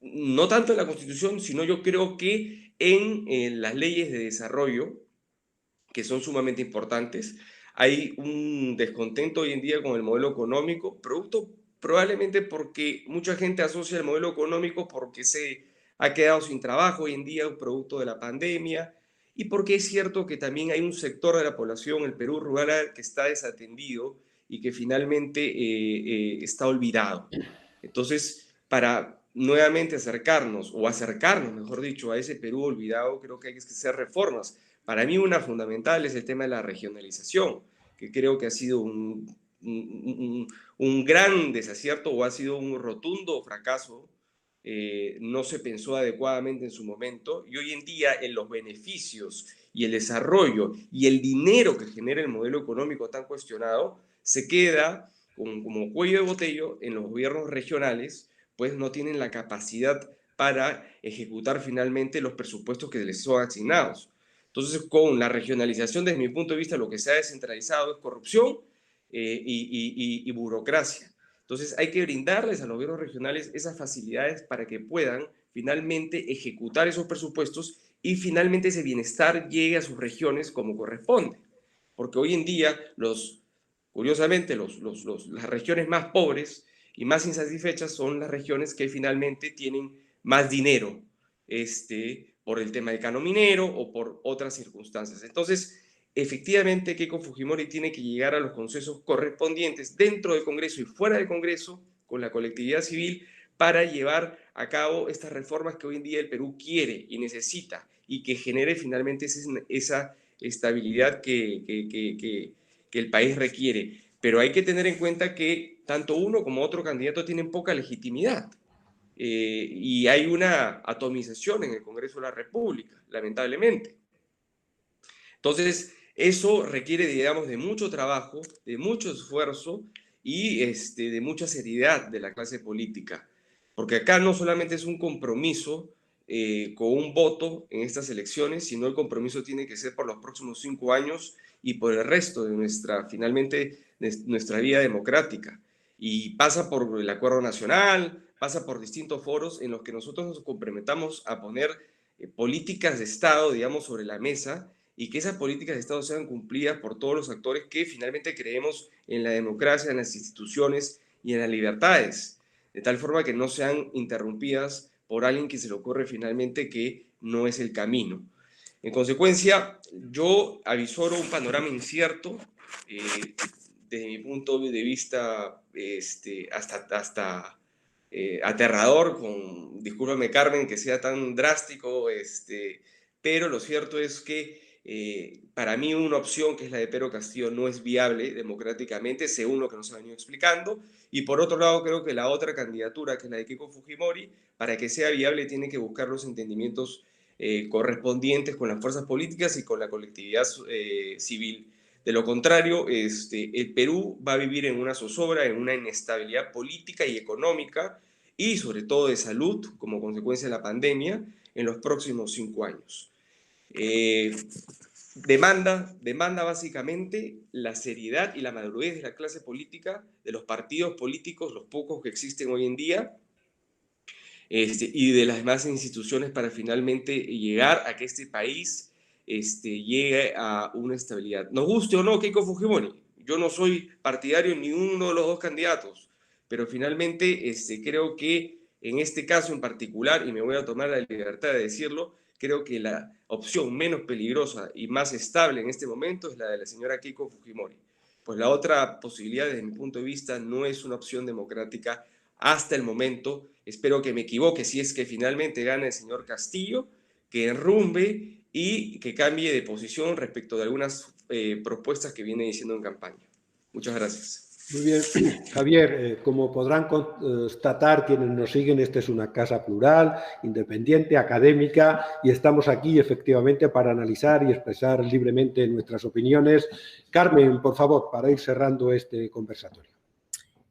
no tanto en la Constitución, sino yo creo que en las leyes de desarrollo, que son sumamente importantes. Hay un descontento hoy en día con el modelo económico, producto probablemente porque mucha gente asocia el modelo económico porque se ha quedado sin trabajo hoy en día, un producto de la pandemia, y porque es cierto que también hay un sector de la población, el Perú rural, que está desatendido y que finalmente está olvidado. Entonces, para nuevamente acercarnos, mejor dicho, a ese Perú olvidado, creo que hay que hacer reformas. Para mí una fundamental es el tema de la regionalización, que creo que ha sido un gran desacierto o ha sido un rotundo fracaso. No se pensó adecuadamente en su momento y hoy en día en los beneficios y el desarrollo y el dinero que genera el modelo económico tan cuestionado se queda como cuello de botella en los gobiernos regionales, pues no tienen la capacidad para ejecutar finalmente los presupuestos que les son asignados. Entonces, con la regionalización, desde mi punto de vista, lo que se ha descentralizado es corrupción y burocracia. Entonces, hay que brindarles a los gobiernos regionales esas facilidades para que puedan finalmente ejecutar esos presupuestos y finalmente ese bienestar llegue a sus regiones como corresponde. Porque hoy en día, curiosamente, las regiones más pobres y más insatisfechas son las regiones que finalmente tienen más dinero, por el tema del canon minero o por otras circunstancias. Entonces, efectivamente, Keiko Fujimori tiene que llegar a los consensos correspondientes dentro del Congreso y fuera del Congreso con la colectividad civil para llevar a cabo estas reformas que hoy en día el Perú quiere y necesita y que genere finalmente esa estabilidad que el país requiere. Pero hay que tener en cuenta que tanto uno como otro candidato tienen poca legitimidad. Y hay una atomización en el Congreso de la República, lamentablemente. Entonces, eso requiere, digamos, de mucho trabajo, de mucho esfuerzo y de mucha seriedad de la clase política. Porque acá no solamente es un compromiso con un voto en estas elecciones, sino el compromiso tiene que ser por los próximos 5 años y por el resto de nuestra vida democrática. Y pasa por el Acuerdo Nacional, pasa por distintos foros en los que nosotros nos comprometamos a poner políticas de Estado, digamos, sobre la mesa y que esas políticas de Estado sean cumplidas por todos los actores que finalmente creemos en la democracia, en las instituciones y en las libertades, de tal forma que no sean interrumpidas por alguien que se le ocurre finalmente que no es el camino. En consecuencia, yo avisoro un panorama incierto, desde mi punto de vista hasta aterrador, discúlpame Carmen que sea tan drástico, pero lo cierto es que para mí una opción que es la de Pedro Castillo no es viable democráticamente, según lo que nos ha venido explicando, y por otro lado creo que la otra candidatura, que es la de Keiko Fujimori, para que sea viable tiene que buscar los entendimientos correspondientes con las fuerzas políticas y con la colectividad civil. De lo contrario, el Perú va a vivir en una zozobra, en una inestabilidad política y económica, y sobre todo de salud, como consecuencia de la pandemia, en los próximos 5 años. Demanda básicamente la seriedad y la madurez de la clase política, de los partidos políticos, los pocos que existen hoy en día, y de las demás instituciones para finalmente llegar a que este país llegue a una estabilidad. Nos guste o no Keiko Fujimori, yo no soy partidario en ninguno de los dos candidatos, pero finalmente creo que en este caso en particular, y me voy a tomar la libertad de decirlo, creo que la opción menos peligrosa y más estable en este momento es la de la señora Keiko Fujimori. Pues la otra posibilidad, desde mi punto de vista, no es una opción democrática hasta el momento. Espero que me equivoque si es que finalmente gana el señor Castillo, que enrumbe y que cambie de posición respecto de algunas propuestas que viene diciendo en campaña. Muchas gracias. Muy bien, Javier, como podrán constatar quienes nos siguen, esta es una casa plural, independiente, académica, y estamos aquí efectivamente para analizar y expresar libremente nuestras opiniones. Carmen, por favor, para ir cerrando este conversatorio.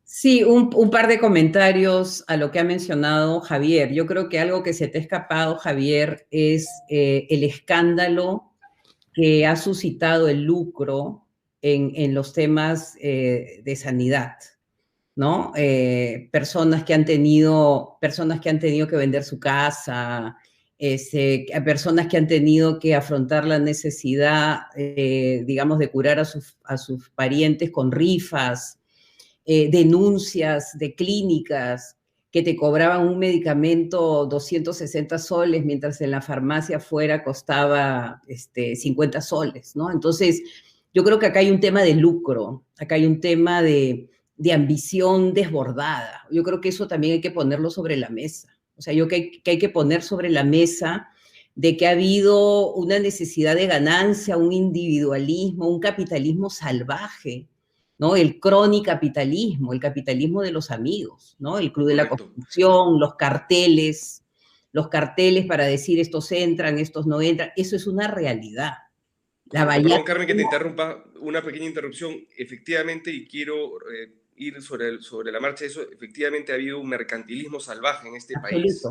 Sí, un par de comentarios a lo que ha mencionado Javier. Yo creo que algo que se te ha escapado, Javier, es el escándalo que ha suscitado el lucro en los temas de sanidad, ¿no? Personas que han tenido que vender su casa, personas que han tenido que afrontar la necesidad, digamos, de curar a sus parientes con rifas, denuncias de clínicas que te cobraban un medicamento 260 soles, mientras en la farmacia afuera costaba 50 soles, ¿no? Entonces, yo creo que acá hay un tema de lucro, acá hay un tema de ambición desbordada. Yo creo que eso también hay que ponerlo sobre la mesa. O sea, que hay que poner sobre la mesa de que ha habido una necesidad de ganancia, un individualismo, un capitalismo salvaje, ¿no? El cronicapitalismo, el capitalismo de los amigos, ¿no? El Club de la Construcción, los carteles para decir estos entran, estos no entran. Eso es una realidad. Perdón, Carmen, que te interrumpa, una pequeña interrupción. Efectivamente, y quiero ir sobre la marcha de eso, efectivamente ha habido un mercantilismo salvaje en este país.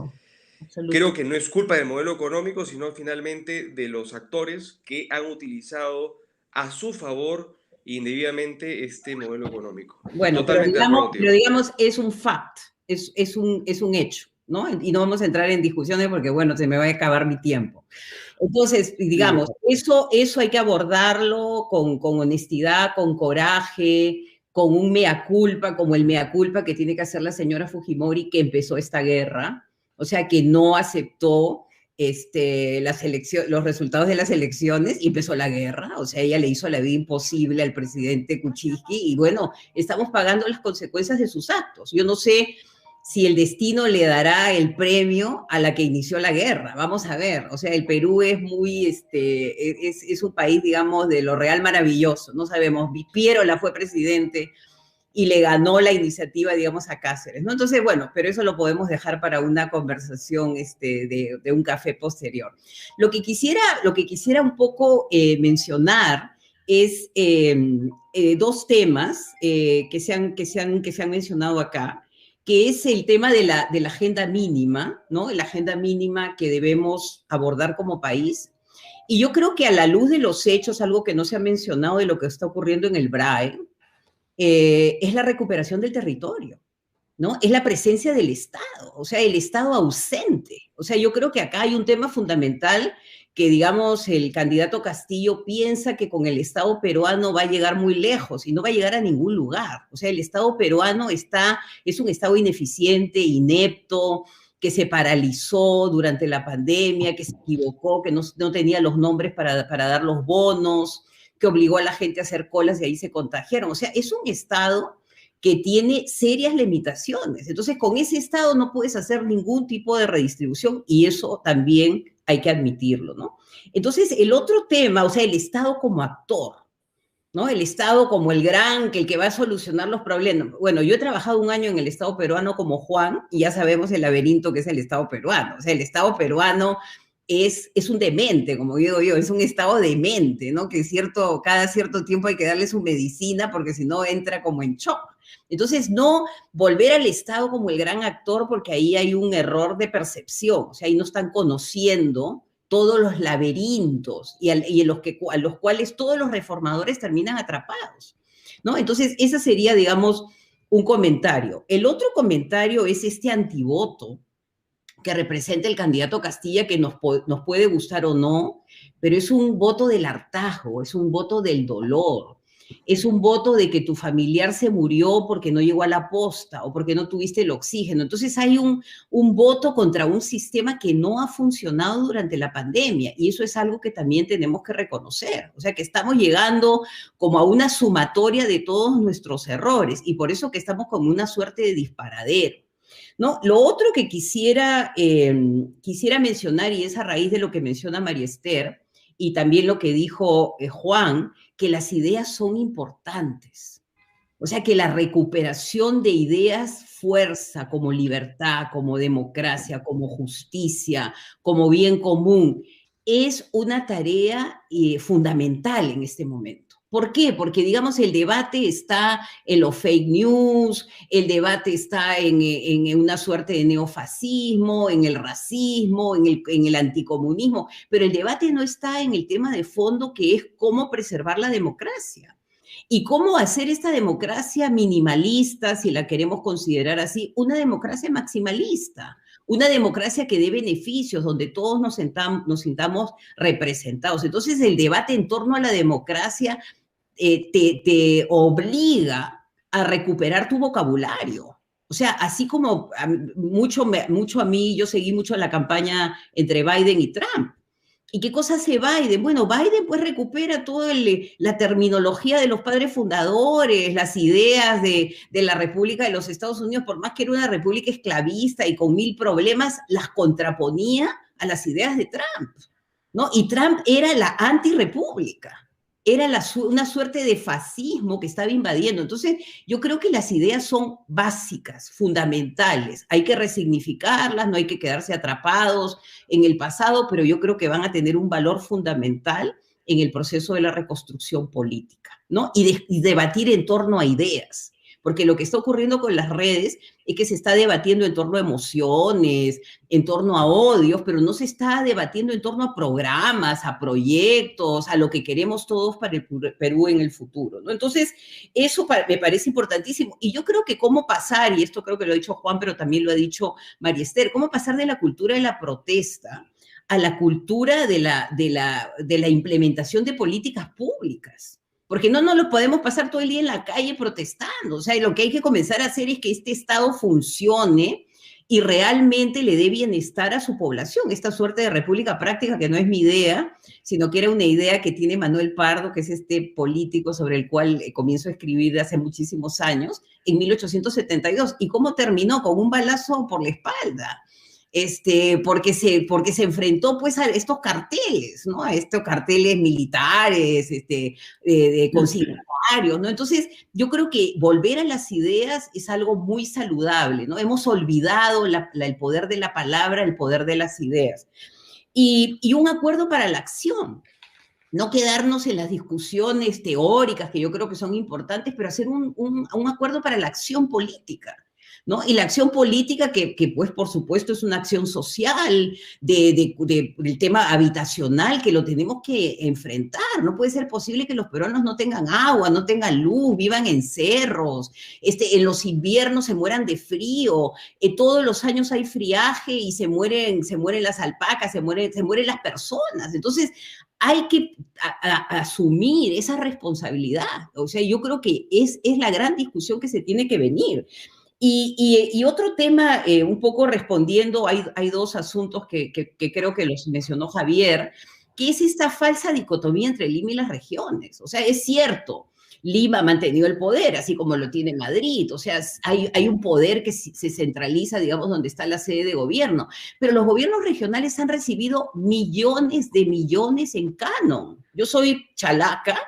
Absoluto. Creo que no es culpa del modelo económico, sino finalmente de los actores que han utilizado a su favor indebidamente este modelo económico. Bueno, totalmente pero digamos, es un fact, es un hecho, ¿no? Y no vamos a entrar en discusiones porque, bueno, se me va a acabar mi tiempo. Entonces, digamos, eso hay que abordarlo con honestidad, con coraje, con un mea culpa, como el mea culpa que tiene que hacer la señora Fujimori, que empezó esta guerra, o sea, que no aceptó los resultados de las elecciones y empezó la guerra. O sea, ella le hizo la vida imposible al presidente Kuczynski y, bueno, estamos pagando las consecuencias de sus actos. Yo no sé si el destino le dará el premio a la que inició la guerra. Vamos a ver. O sea, el Perú es es un país, digamos, de lo real maravilloso. No sabemos. Piérola fue presidente y le ganó la iniciativa, digamos, a Cáceres, ¿no? Entonces, bueno, pero eso lo podemos dejar para una conversación de un café posterior. Lo que quisiera un poco mencionar es dos temas que se han mencionado acá, que es el tema de la agenda mínima, ¿no? La agenda mínima que debemos abordar como país. Y yo creo que a la luz de los hechos, algo que no se ha mencionado de lo que está ocurriendo en el BRAE, es la recuperación del territorio, ¿no? Es la presencia del Estado, o sea, el Estado ausente. O sea, yo creo que acá hay un tema fundamental que, digamos, el candidato Castillo piensa que con el Estado peruano va a llegar muy lejos y no va a llegar a ningún lugar. O sea, el Estado peruano es un Estado ineficiente, inepto, que se paralizó durante la pandemia, que se equivocó, que no tenía los nombres para dar los bonos, que obligó a la gente a hacer colas y ahí se contagiaron. O sea, es un Estado que tiene serias limitaciones. Entonces, con ese Estado no puedes hacer ningún tipo de redistribución y eso también hay que admitirlo, ¿no? Entonces, el otro tema, o sea, el Estado como actor, ¿no? El Estado como el que va a solucionar los problemas. Bueno, yo he trabajado un año en el Estado peruano como Juan y ya sabemos el laberinto que es el Estado peruano. O sea, el Estado peruano es un demente, como digo yo, es un Estado demente, ¿no? Que cada cierto tiempo hay que darle su medicina porque si no entra como en shock. Entonces, no volver al Estado como el gran actor porque ahí hay un error de percepción, o sea, ahí no están conociendo todos los laberintos y a los cuales todos los reformadores terminan atrapados, ¿no? Entonces, ese sería, digamos, un comentario. El otro comentario es este antivoto que representa el candidato Castilla, que nos puede gustar o no, pero es un voto del hartazgo, es un voto del dolor, es un voto de que tu familiar se murió porque no llegó a la posta o porque no tuviste el oxígeno. Entonces hay un voto contra un sistema que no ha funcionado durante la pandemia, y eso es algo que también tenemos que reconocer. O sea, que estamos llegando como a una sumatoria de todos nuestros errores, y por eso que estamos como una suerte de disparadero, ¿no? Lo otro que quisiera mencionar, y es a raíz de lo que menciona María Esther, y también lo que dijo Juan, que las ideas son importantes. O sea, que la recuperación de ideas, fuerza, como libertad, como democracia, como justicia, como bien común, es una tarea fundamental en este momento. ¿Por qué? Porque, digamos, el debate está en los fake news, el debate está en una suerte de neofascismo, en el racismo, en el anticomunismo, pero el debate no está en el tema de fondo, que es cómo preservar la democracia y cómo hacer esta democracia minimalista, si la queremos considerar así, una democracia maximalista, una democracia que dé beneficios, donde todos nos sintamos representados. Entonces, el debate en torno a la democracia te obliga a recuperar tu vocabulario. O sea, así como mucho a mí, yo seguí mucho la campaña entre Biden y Trump. ¿Y qué cosa hace Biden? Bueno, Biden pues recupera toda la terminología de los padres fundadores, las ideas de la República de los Estados Unidos, por más que era una república esclavista y con 1000 problemas, las contraponía a las ideas de Trump, ¿no? Y Trump era la antirrepública. Era una suerte de fascismo que estaba invadiendo. Entonces, yo creo que las ideas son básicas, fundamentales. Hay que resignificarlas, no hay que quedarse atrapados en el pasado, pero yo creo que van a tener un valor fundamental en el proceso de la reconstrucción política, ¿no? Y debatir en torno a ideas. Porque lo que está ocurriendo con las redes es que se está debatiendo en torno a emociones, en torno a odios, pero no se está debatiendo en torno a programas, a proyectos, a lo que queremos todos para el Perú en el futuro, ¿no? Entonces, eso me parece importantísimo. Y yo creo que cómo pasar, y esto creo que lo ha dicho Juan, pero también lo ha dicho María Esther, cómo pasar de la cultura de la protesta a la cultura de la implementación de políticas públicas. Porque no nos lo podemos pasar todo el día en la calle protestando. O sea, lo que hay que comenzar a hacer es que este Estado funcione y realmente le dé bienestar a su población. Esta suerte de república práctica, que no es mi idea, sino que era una idea que tiene Manuel Pardo, que es este político sobre el cual comienzo a escribir hace muchísimos años, en 1872. ¿Y cómo terminó? Con un balazo por la espalda. Porque se enfrentó pues a estos carteles, ¿no? A estos carteles militares, de consignatarios, ¿no? Entonces, yo creo que volver a las ideas es algo muy saludable, ¿no? Hemos olvidado el poder de la palabra, el poder de las ideas. Y un acuerdo para la acción. No quedarnos en las discusiones teóricas, que yo creo que son importantes, pero hacer un acuerdo para la acción política, ¿no? Y la acción política que pues, por supuesto, es una acción social, del tema habitacional, que lo tenemos que enfrentar. No puede ser posible que los peruanos no tengan agua, no tengan luz, vivan en cerros, en los inviernos se mueran de frío, todos los años hay friaje y se mueren las alpacas, se mueren las personas. Entonces, hay que asumir esa responsabilidad. O sea, yo creo que es la gran discusión que se tiene que venir. Y otro tema, un poco respondiendo, hay dos asuntos que creo que los mencionó Javier, que es esta falsa dicotomía entre Lima y las regiones. O sea, es cierto, Lima ha mantenido el poder, así como lo tiene Madrid. O sea, hay un poder que se centraliza, digamos, donde está la sede de gobierno. Pero los gobiernos regionales han recibido millones de millones en canon. Yo soy chalaca,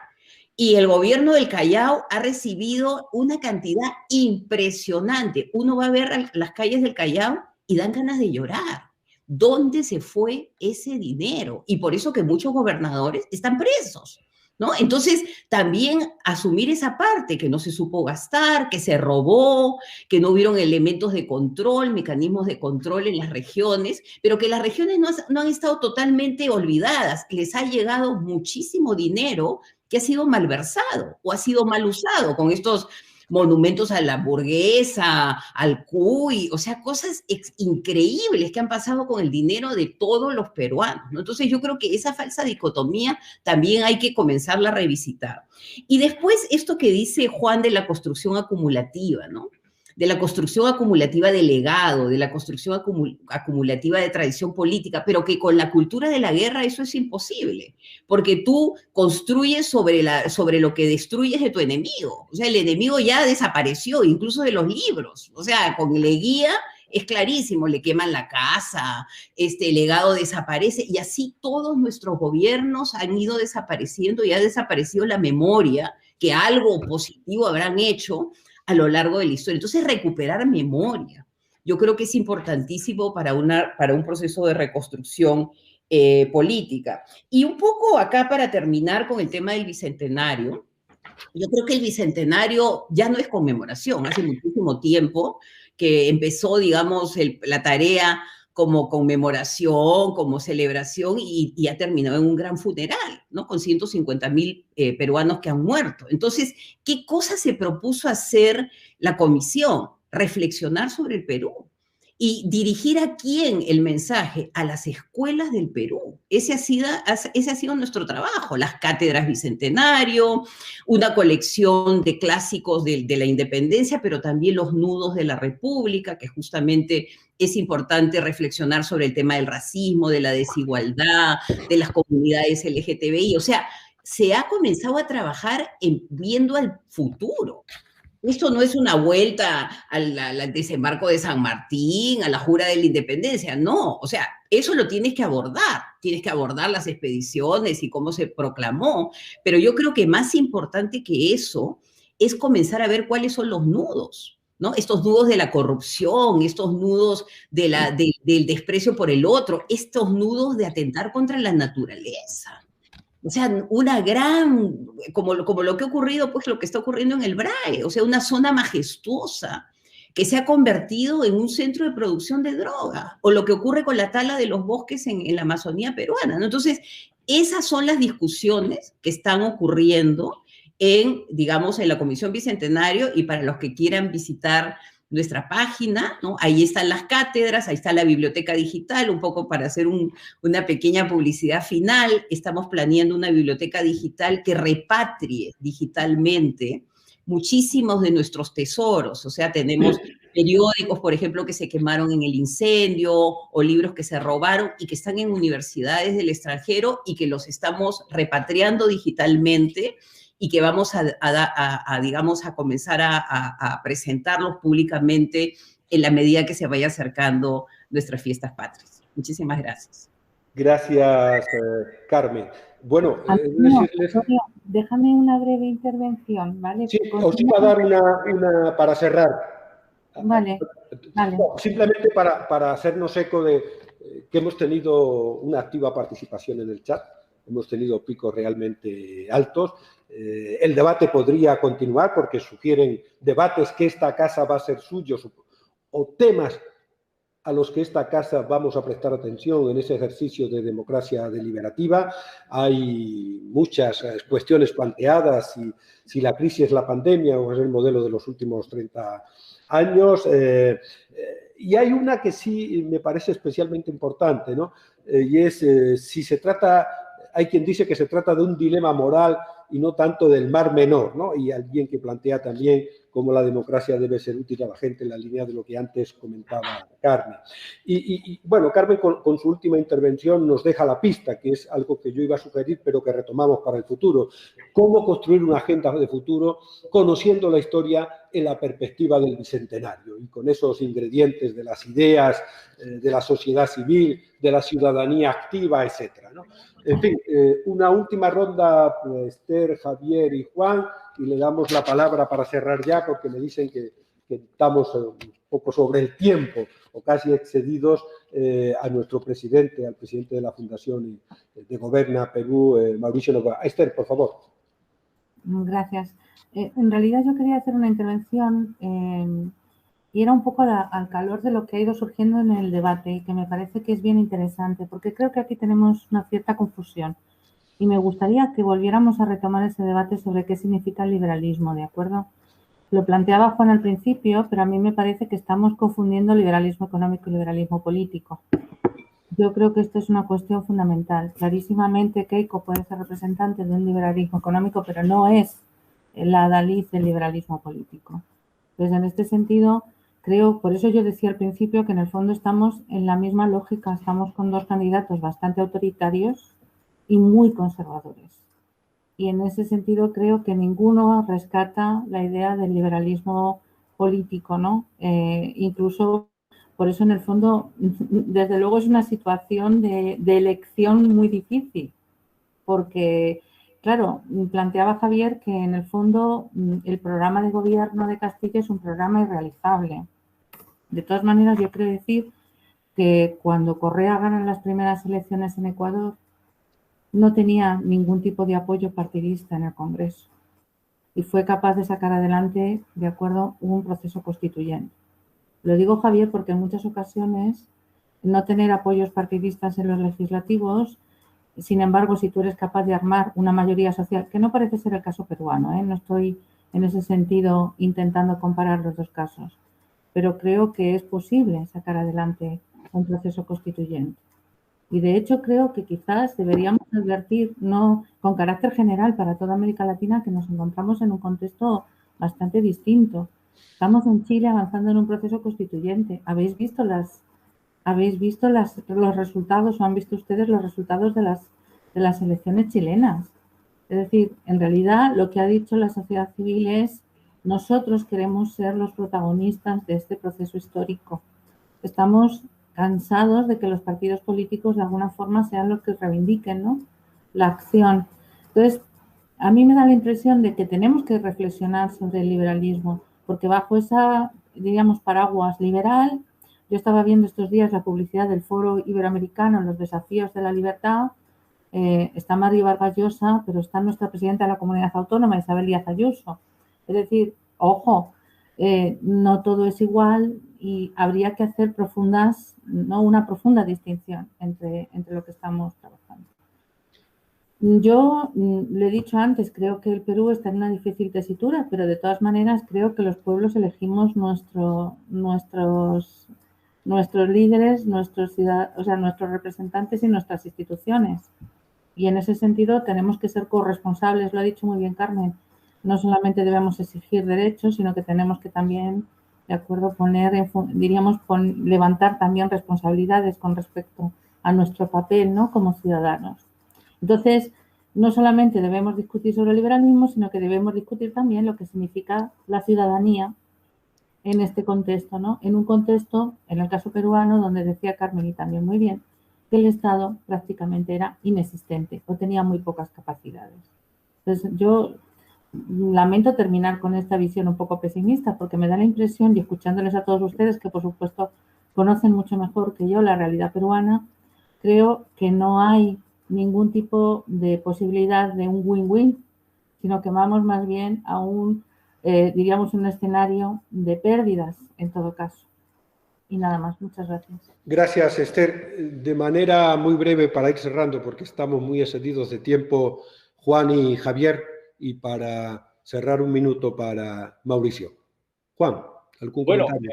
y el gobierno del Callao ha recibido una cantidad impresionante. Uno va a ver las calles del Callao y dan ganas de llorar. ¿Dónde se fue ese dinero? Y por eso que muchos gobernadores están presos, ¿no? Entonces, también asumir esa parte, que no se supo gastar, que se robó, que no hubieron elementos de control, mecanismos de control en las regiones, pero que las regiones no han estado totalmente olvidadas. Les ha llegado muchísimo dinero que ha sido malversado o ha sido mal usado con estos monumentos a la hamburguesa, al cuy, o sea, cosas increíbles que han pasado con el dinero de todos los peruanos, ¿no? Entonces yo creo que esa falsa dicotomía también hay que comenzarla a revisitar. Y después esto que dice Juan de la construcción acumulativa, ¿no? De la construcción acumulativa de legado, de la construcción acumulativa de tradición política, pero que con la cultura de la guerra eso es imposible, porque tú construyes sobre lo que destruyes de tu enemigo. O sea, el enemigo ya desapareció, incluso de los libros. O sea, con Leguía es clarísimo, le queman la casa, el legado desaparece, y así todos nuestros gobiernos han ido desapareciendo y ha desaparecido la memoria, que algo positivo habrán hecho a lo largo de la historia. Entonces, recuperar memoria, yo creo que es importantísimo para un proceso de reconstrucción política. Y un poco acá para terminar con el tema del Bicentenario, yo creo que el Bicentenario ya no es conmemoración, hace muchísimo tiempo que empezó, digamos, la tarea como conmemoración, como celebración, y ha terminado en un gran funeral, ¿no? Con 150.000 peruanos que han muerto. Entonces, ¿qué cosa se propuso hacer la comisión? Reflexionar sobre el Perú. ¿Y dirigir a quién el mensaje? A las escuelas del Perú. Ese ha sido nuestro trabajo. Las cátedras Bicentenario, una colección de clásicos de la independencia, pero también los nudos de la República, que justamente es importante reflexionar sobre el tema del racismo, de la desigualdad, de las comunidades LGTBI. O sea, se ha comenzado a trabajar viendo al futuro. Esto no es una vuelta al desembarco de San Martín, a la jura de la independencia, no. O sea, eso lo tienes que abordar las expediciones y cómo se proclamó, pero yo creo que más importante que eso es comenzar a ver cuáles son los nudos, ¿no? Estos nudos de la corrupción, estos nudos del desprecio por el otro, estos nudos de atentar contra la naturaleza. O sea, una gran, como lo que ha ocurrido, pues lo que está ocurriendo en el BRAE, o sea, una zona majestuosa que se ha convertido en un centro de producción de droga, o lo que ocurre con la tala de los bosques en la Amazonía peruana, ¿no? Entonces, esas son las discusiones que están ocurriendo digamos, en la Comisión Bicentenario, y para los que quieran visitar nuestra página, ¿no? Ahí están las cátedras, ahí está la biblioteca digital, un poco para hacer una pequeña publicidad final. Estamos planeando una biblioteca digital que repatrie digitalmente muchísimos de nuestros tesoros. O sea, tenemos periódicos, por ejemplo, que se quemaron en el incendio, o libros que se robaron y que están en universidades del extranjero y que los estamos repatriando digitalmente, y que vamos digamos, a comenzar a presentarlos públicamente en la medida que se vaya acercando nuestras fiestas patrias. Muchísimas gracias. Gracias, Carmen. Bueno, déjame una breve intervención, ¿vale? Sí, os iba a dar una para cerrar. Vale. No, simplemente para hacernos eco de que hemos tenido una activa participación en el chat. Hemos tenido picos realmente altos. El debate podría continuar porque sugieren debates que esta casa va a ser suyos, o temas a los que esta casa vamos a prestar atención en ese ejercicio de democracia deliberativa. Hay muchas cuestiones planteadas, si la crisis es la pandemia o es el modelo de los últimos 30 años. Y hay una que sí me parece especialmente importante, ¿no? Y es si se trata... Hay quien dice que se trata de un dilema moral y no tanto del mar menor, ¿no? Y alguien que plantea también cómo la democracia debe ser útil a la gente en la línea de lo que antes comentaba Carmen. Y bueno, Carmen con su última intervención nos deja la pista, que es algo que yo iba a sugerir, pero que retomamos para el futuro. Cómo construir una agenda de futuro conociendo la historia en la perspectiva del Bicentenario y con esos ingredientes de las ideas, de la sociedad civil, de la ciudadanía activa, etcétera, ¿no? En fin, una última ronda, Esther, Javier y Juan, y le damos la palabra para cerrar ya, porque me dicen que que estamos un poco sobre el tiempo o casi excedidos a nuestro presidente, al presidente de la Fundación de Goberna Perú, Mauricio Noboa. Esther, por favor. Gracias. En realidad yo quería hacer una intervención y era un poco al calor de lo que ha ido surgiendo en el debate y que me parece que es bien interesante, porque creo que aquí tenemos una cierta confusión y me gustaría que volviéramos a retomar ese debate sobre qué significa el liberalismo, ¿de acuerdo? Lo planteaba Juan al principio, pero a mí me parece que estamos confundiendo liberalismo económico y liberalismo político. Yo creo que esto es una cuestión fundamental. Clarísimamente Keiko puede ser representante de un liberalismo económico, pero no es la adalid del liberalismo político. Entonces, en este sentido, creo, por eso yo decía al principio que en el fondo estamos en la misma lógica, estamos con dos candidatos bastante autoritarios y muy conservadores. Y en ese sentido creo que ninguno rescata la idea del liberalismo político, ¿no? Incluso por eso en el fondo, desde luego es una situación de elección muy difícil, porque, claro, planteaba Javier que en el fondo el programa de gobierno de Castilla es un programa irrealizable. De todas maneras, yo quiero decir que cuando Correa gana las primeras elecciones en Ecuador, no tenía ningún tipo de apoyo partidista en el Congreso y fue capaz de sacar adelante, de acuerdo, un proceso constituyente. Lo digo, Javier, porque en muchas ocasiones no tener apoyos partidistas en los legislativos, sin embargo, si tú eres capaz de armar una mayoría social, que no parece ser el caso peruano, no estoy en ese sentido intentando comparar los dos casos, pero creo que es posible sacar adelante un proceso constituyente. Y de hecho creo que quizás deberíamos advertir, no con carácter general para toda América Latina, que nos encontramos en un contexto bastante distinto. Estamos en Chile avanzando en un proceso constituyente. ¿Habéis visto los resultados o han visto ustedes los resultados de las elecciones chilenas? Es decir, en realidad lo que ha dicho la sociedad civil es nosotros queremos ser los protagonistas de este proceso histórico. Estamos cansados de que los partidos políticos de alguna forma sean los que reivindiquen, ¿no?, la acción. Entonces, a mí me da la impresión de que tenemos que reflexionar sobre el liberalismo, porque bajo esa, diríamos, paraguas liberal, yo estaba viendo estos días la publicidad del Foro Iberoamericano, los desafíos de la libertad, está Mario Vargas Llosa, pero está nuestra presidenta de la Comunidad Autónoma, Isabel Díaz Ayuso. Es decir, ojo, no todo es igual y habría que hacer una profunda distinción entre lo que estamos trabajando. Yo le he dicho antes, creo que el Perú está en una difícil tesitura, pero de todas maneras creo que los pueblos elegimos nuestros líderes, nuestros representantes y nuestras instituciones. Y en ese sentido tenemos que ser corresponsables, lo ha dicho muy bien Carmen. No solamente debemos exigir derechos, sino que tenemos que también, de acuerdo, levantar también responsabilidades con respecto a nuestro papel, ¿no?, como ciudadanos. Entonces, no solamente debemos discutir sobre el liberalismo, sino que debemos discutir también lo que significa la ciudadanía en este contexto, ¿no? En un contexto, en el caso peruano, donde decía Carmen y también muy bien, que el Estado prácticamente era inexistente o tenía muy pocas capacidades. Entonces, yo lamento terminar con esta visión un poco pesimista porque me da la impresión, y escuchándoles a todos ustedes que por supuesto conocen mucho mejor que yo la realidad peruana, creo que no hay ningún tipo de posibilidad de un win-win, sino que vamos más bien a diríamos, un escenario de pérdidas en todo caso. Y nada más, muchas gracias. Gracias, Esther. De manera muy breve para ir cerrando, porque estamos muy excedidos de tiempo, Juan y Javier, y para cerrar un minuto para Mauricio. Juan, ¿algún comentario?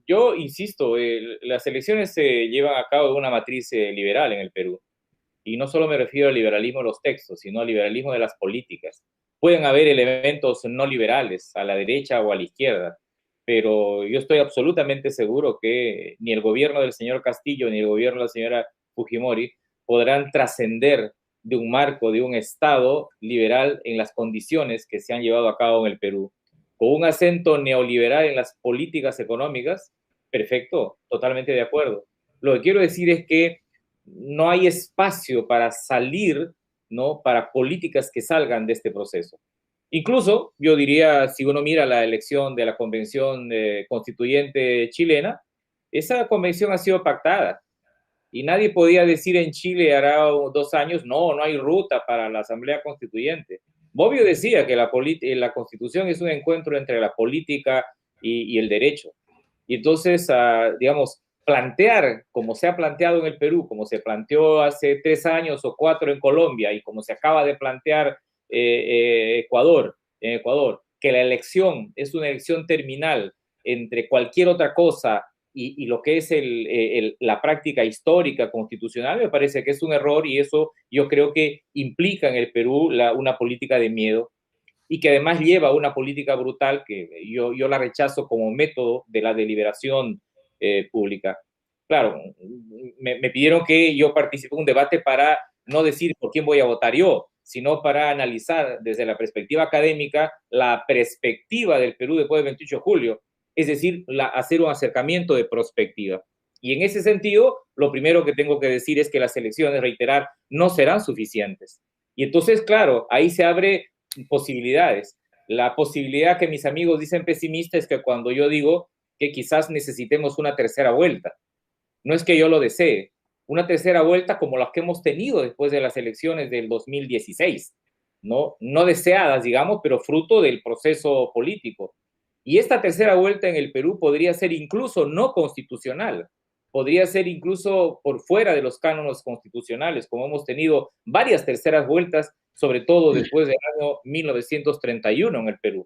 Yo insisto, las elecciones se llevan a cabo de una matriz liberal en el Perú. Y no solo me refiero al liberalismo de los textos, sino al liberalismo de las políticas. Pueden haber elementos no liberales a la derecha o a la izquierda, pero yo estoy absolutamente seguro que ni el gobierno del señor Castillo ni el gobierno de la señora Fujimori podrán trascender de un marco, de un Estado liberal en las condiciones que se han llevado a cabo en el Perú. Con un acento neoliberal en las políticas económicas, perfecto, totalmente de acuerdo. Lo que quiero decir es que no hay espacio para salir, ¿no?, para políticas que salgan de este proceso. Incluso, yo diría, si uno mira la elección de la Convención Constituyente chilena, esa convención ha sido pactada. Y nadie podía decir en Chile hará 2 años, no hay ruta para la Asamblea Constituyente. Bobbio decía que la Constitución es un encuentro entre la política y el derecho. Y entonces, digamos, plantear, como se ha planteado en el Perú, como se planteó hace 3 años o 4 en Colombia, y como se acaba de plantear en Ecuador, que la elección es una elección terminal entre cualquier otra cosa y lo que es la práctica histórica constitucional, me parece que es un error, y eso yo creo que implica en el Perú una política de miedo, y que además lleva a una política brutal que yo la rechazo como método de la deliberación pública. Claro, me pidieron que yo participe en un debate para no decir por quién voy a votar yo, sino para analizar desde la perspectiva académica la perspectiva del Perú después del 28 de julio, es decir, hacer un acercamiento de prospectiva. Y en ese sentido, lo primero que tengo que decir es que las elecciones, reiterar, no serán suficientes. Y entonces, claro, ahí se abre posibilidades. La posibilidad que mis amigos dicen pesimista es que cuando yo digo que quizás necesitemos una tercera vuelta, no es que yo lo desee, una tercera vuelta como las que hemos tenido después de las elecciones del 2016, no deseadas, digamos, pero fruto del proceso político. Y esta tercera vuelta en el Perú podría ser incluso no constitucional, podría ser incluso por fuera de los cánones constitucionales, como hemos tenido varias terceras vueltas, sobre todo después del año 1931 en el Perú.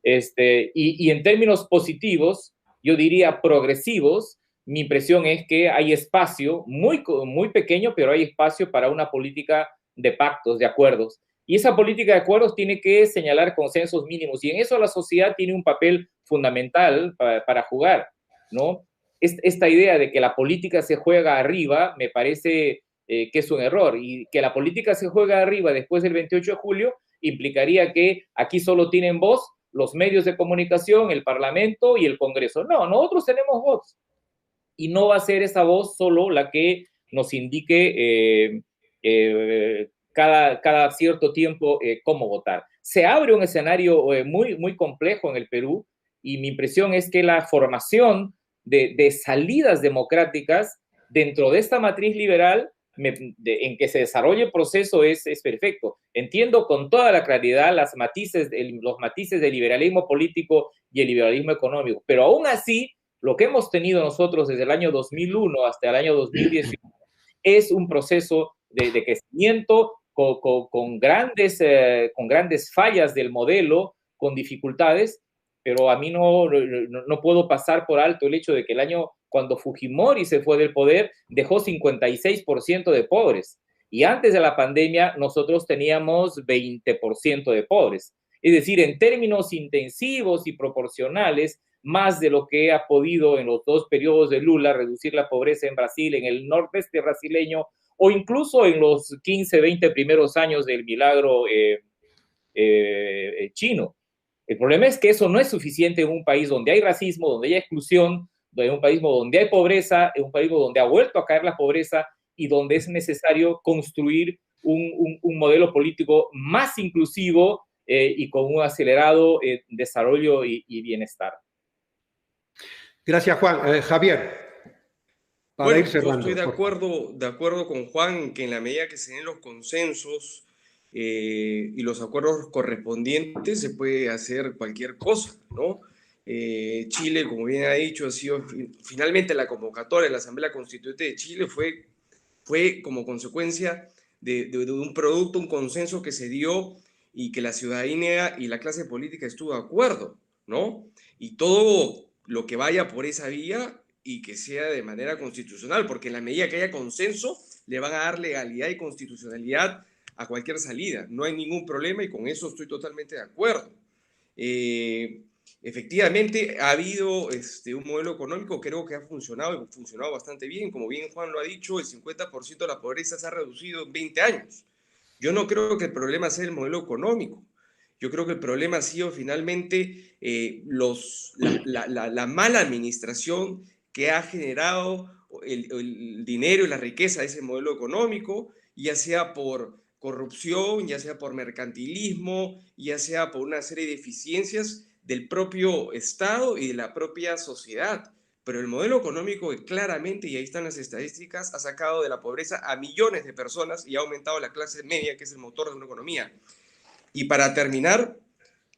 Y en términos positivos, yo diría progresivos, mi impresión es que hay espacio, muy, muy pequeño, pero hay espacio para una política de pactos, de acuerdos. Y esa política de acuerdos tiene que señalar consensos mínimos, y en eso la sociedad tiene un papel fundamental para jugar, ¿no? Esta idea de que la política se juega arriba me parece que es un error, y que la política se juega arriba después del 28 de julio implicaría que aquí solo tienen voz los medios de comunicación, el Parlamento y el Congreso. No, nosotros tenemos voz, y no va a ser esa voz solo la que nos indique cada cierto tiempo cómo votar. Se abre un escenario muy, muy complejo en el Perú, y mi impresión es que la formación de salidas democráticas dentro de esta matriz liberal en que se desarrolle el proceso es perfecto. Entiendo con toda la claridad los matices del liberalismo político y el liberalismo económico, pero aún así, lo que hemos tenido nosotros desde el año 2001 hasta el año 2018 es un proceso de crecimiento con grandes fallas del modelo, con dificultades, pero a mí no puedo pasar por alto el hecho de que el año cuando Fujimori se fue del poder dejó 56% de pobres, y antes de la pandemia nosotros teníamos 20% de pobres. Es decir, en términos intensivos y proporcionales, más de lo que ha podido en los 2 periodos de Lula reducir la pobreza en Brasil, en el nordeste brasileño, o incluso en los 15, 20 primeros años del milagro chino. El problema es que eso no es suficiente en un país donde hay racismo, donde hay exclusión, en un país donde hay pobreza, en un país donde ha vuelto a caer la pobreza, y donde es necesario construir un modelo político más inclusivo y con un acelerado desarrollo y bienestar. Gracias, Juan. Javier, para ir cerrando. Yo estoy de acuerdo con Juan en que en la medida que se den los consensos y los acuerdos correspondientes se puede hacer cualquier cosa, ¿no? Chile, como bien ha dicho, ha sido finalmente la convocatoria de la Asamblea Constituyente de Chile fue como consecuencia de un producto, un consenso que se dio y que la ciudadanía y la clase política estuvo de acuerdo, ¿no? Y todo lo que vaya por esa vía y que sea de manera constitucional, porque en la medida que haya consenso le van a dar legalidad y constitucionalidad a cualquier salida. No hay ningún problema y con eso estoy totalmente de acuerdo. Efectivamente, ha habido un modelo económico, creo que ha funcionado bastante bien. Como bien Juan lo ha dicho, el 50% de la pobreza se ha reducido en 20 años. Yo no creo que el problema sea el modelo económico. Yo creo que el problema ha sido finalmente la mala administración que ha generado el dinero y la riqueza de ese modelo económico, ya sea por corrupción, ya sea por mercantilismo, ya sea por una serie de deficiencias del propio Estado y de la propia sociedad. Pero el modelo económico que claramente, y ahí están las estadísticas, ha sacado de la pobreza a millones de personas y ha aumentado la clase media, que es el motor de una economía. Y para terminar,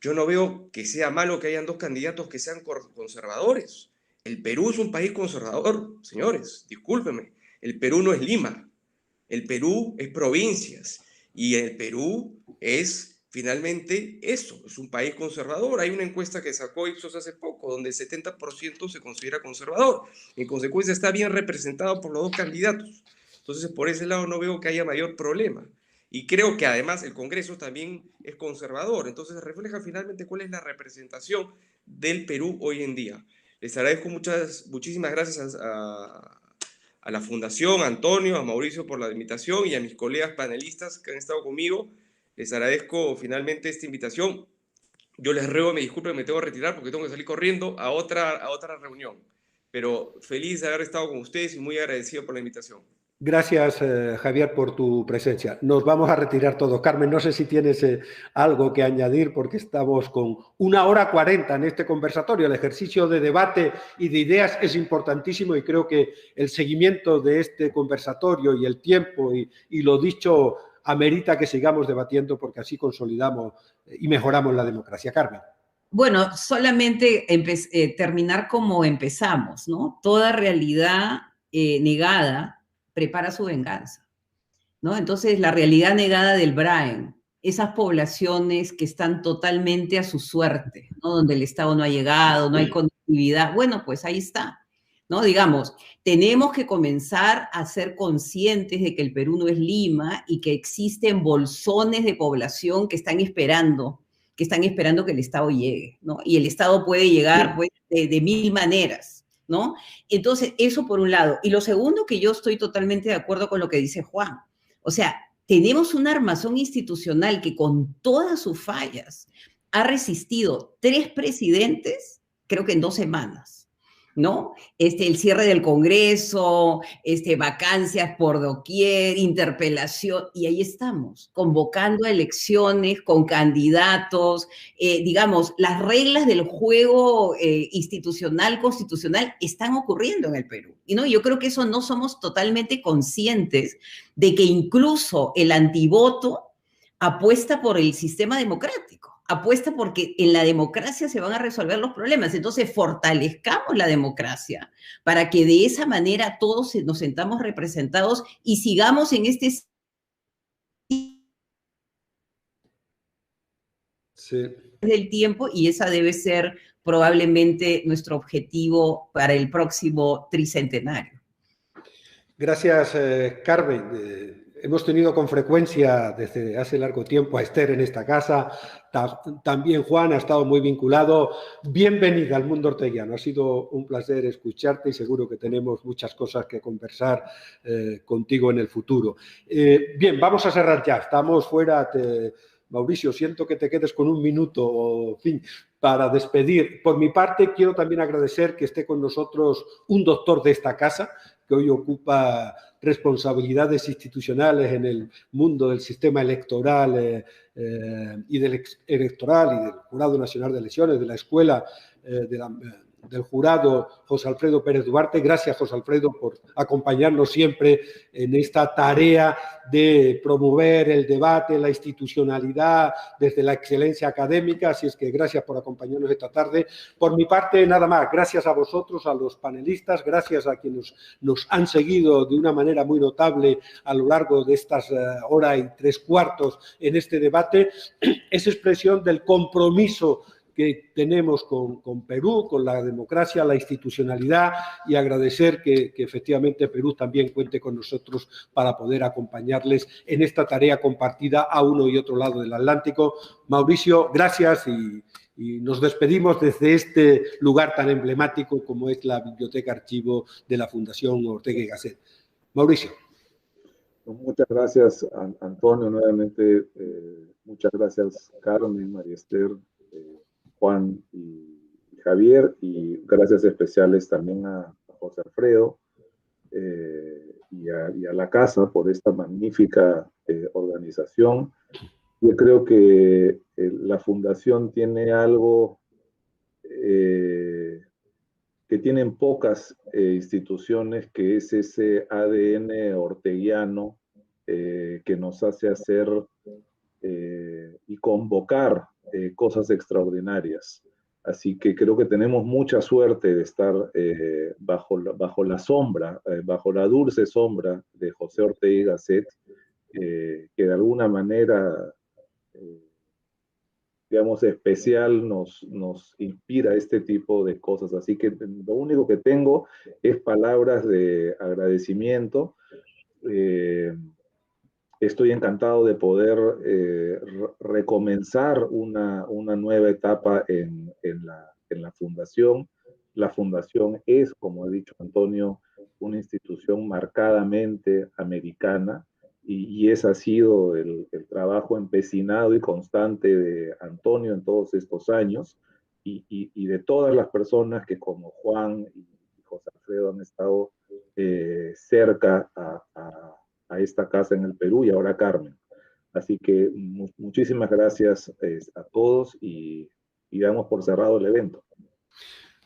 yo no veo que sea malo que hayan dos candidatos que sean conservadores. El Perú es un país conservador, señores, discúlpenme. El Perú no es Lima, el Perú es provincias y el Perú es finalmente eso, es un país conservador. Hay una encuesta que sacó Ipsos hace poco donde el 70% se considera conservador. En consecuencia está bien representado por los dos candidatos. Entonces por ese lado no veo que haya mayor problema. Y creo que además el Congreso también es conservador. Entonces refleja finalmente cuál es la representación del Perú hoy en día. Les agradezco muchísimas gracias a la Fundación, a Antonio, a Mauricio por la invitación y a mis colegas panelistas que han estado conmigo. Les agradezco finalmente esta invitación. Yo les ruego, me disculpen, me tengo que retirar porque tengo que salir corriendo a otra reunión. Pero feliz de haber estado con ustedes y muy agradecido por la invitación. Gracias, Javier, por tu presencia. Nos vamos a retirar todos. Carmen, no sé si tienes algo que añadir porque estamos con 1h40 en este conversatorio. El ejercicio de debate y de ideas es importantísimo y creo que el seguimiento de este conversatorio y el tiempo y lo dicho amerita que sigamos debatiendo porque así consolidamos y mejoramos la democracia. Carmen. Bueno, solamente terminar como empezamos, ¿no? Toda realidad negada prepara su venganza, ¿no? Entonces, la realidad negada del Brain, esas poblaciones que están totalmente a su suerte, ¿no? Donde el Estado no ha llegado, no hay conectividad, bueno, pues ahí está, ¿no? Digamos, tenemos que comenzar a ser conscientes de que el Perú no es Lima y que existen bolsones de población que están esperando que el Estado llegue, ¿no? Y el Estado puede llegar, pues, de mil maneras, ¿no? Entonces, eso por un lado. Y lo segundo, que yo estoy totalmente de acuerdo con lo que dice Juan. O sea, tenemos una armazón institucional que con todas sus fallas ha resistido 3 presidentes, creo que en 2 semanas, ¿no? El cierre del Congreso, vacancias por doquier, interpelación, y ahí estamos, convocando a elecciones con candidatos, digamos, las reglas del juego institucional, constitucional, están ocurriendo en el Perú. Y no, yo creo que eso no somos totalmente conscientes de que incluso el antivoto apuesta por el sistema democrático. Apuesta porque en la democracia se van a resolver los problemas. Entonces, fortalezcamos la democracia para que de esa manera todos nos sentamos representados y sigamos en este... Sí. del tiempo, y esa debe ser probablemente nuestro objetivo para el próximo tricentenario. Gracias, Carmen. Hemos tenido con frecuencia desde hace largo tiempo a Esther en esta casa. También Juan ha estado muy vinculado. Bienvenida al mundo orteguiano. Ha sido un placer escucharte y seguro que tenemos muchas cosas que conversar contigo en el futuro. Bien, vamos a cerrar ya. Estamos fuera. Mauricio, siento que te quedes con un minuto, en fin, para despedir. Por mi parte, quiero también agradecer que esté con nosotros un doctor de esta casa, que hoy ocupa responsabilidades institucionales en el mundo del sistema electoral y del Jurado Nacional de Elecciones, de la Escuela del jurado José Alfredo Pérez Duarte. Gracias, José Alfredo, por acompañarnos siempre en esta tarea de promover el debate, la institucionalidad desde la excelencia académica. Así es que gracias por acompañarnos esta tarde. Por mi parte, nada más. Gracias a vosotros, a los panelistas, gracias a quienes nos han seguido de una manera muy notable a lo largo de estas hora y 3/4 en este debate. Es expresión del compromiso que tenemos con Perú, con la democracia, la institucionalidad, y agradecer que efectivamente Perú también cuente con nosotros para poder acompañarles en esta tarea compartida a uno y otro lado del Atlántico. Mauricio, gracias y nos despedimos desde este lugar tan emblemático como es la Biblioteca Archivo de la Fundación Ortega y Gasset. Mauricio. Muchas gracias, Antonio, nuevamente. Muchas gracias, Carmen, María Esther, Juan y Javier, y gracias especiales también a José Alfredo y a la casa por esta magnífica organización. Yo creo que la fundación tiene algo que tienen pocas instituciones, que es ese ADN orteguiano que nos hace hacer y convocar cosas extraordinarias. Así que creo que tenemos mucha suerte de estar bajo la sombra, bajo la dulce sombra de José Ortega y Gasset, que de alguna manera, digamos, especial nos inspira este tipo de cosas. Así que lo único que tengo es palabras de agradecimiento. Estoy encantado de poder recomenzar una nueva etapa en la fundación. La fundación es, como ha dicho Antonio, una institución marcadamente americana, y ese ha sido el trabajo empecinado y constante de Antonio en todos estos años, y de todas las personas que, como Juan y José Alfredo, han estado cerca a esta casa en el Perú, y ahora Carmen. Así que muchísimas gracias a todos, y damos por cerrado el evento.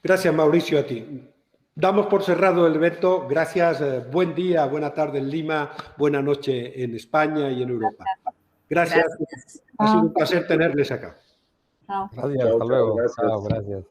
Gracias, Mauricio, a ti. Damos por cerrado el evento. Gracias, buen día, buena tarde en Lima, buena noche en España y en Europa. Gracias. Ha sido un placer tenerles acá. Chao. Gracias, Chao, hasta luego. gracias. Chao, gracias.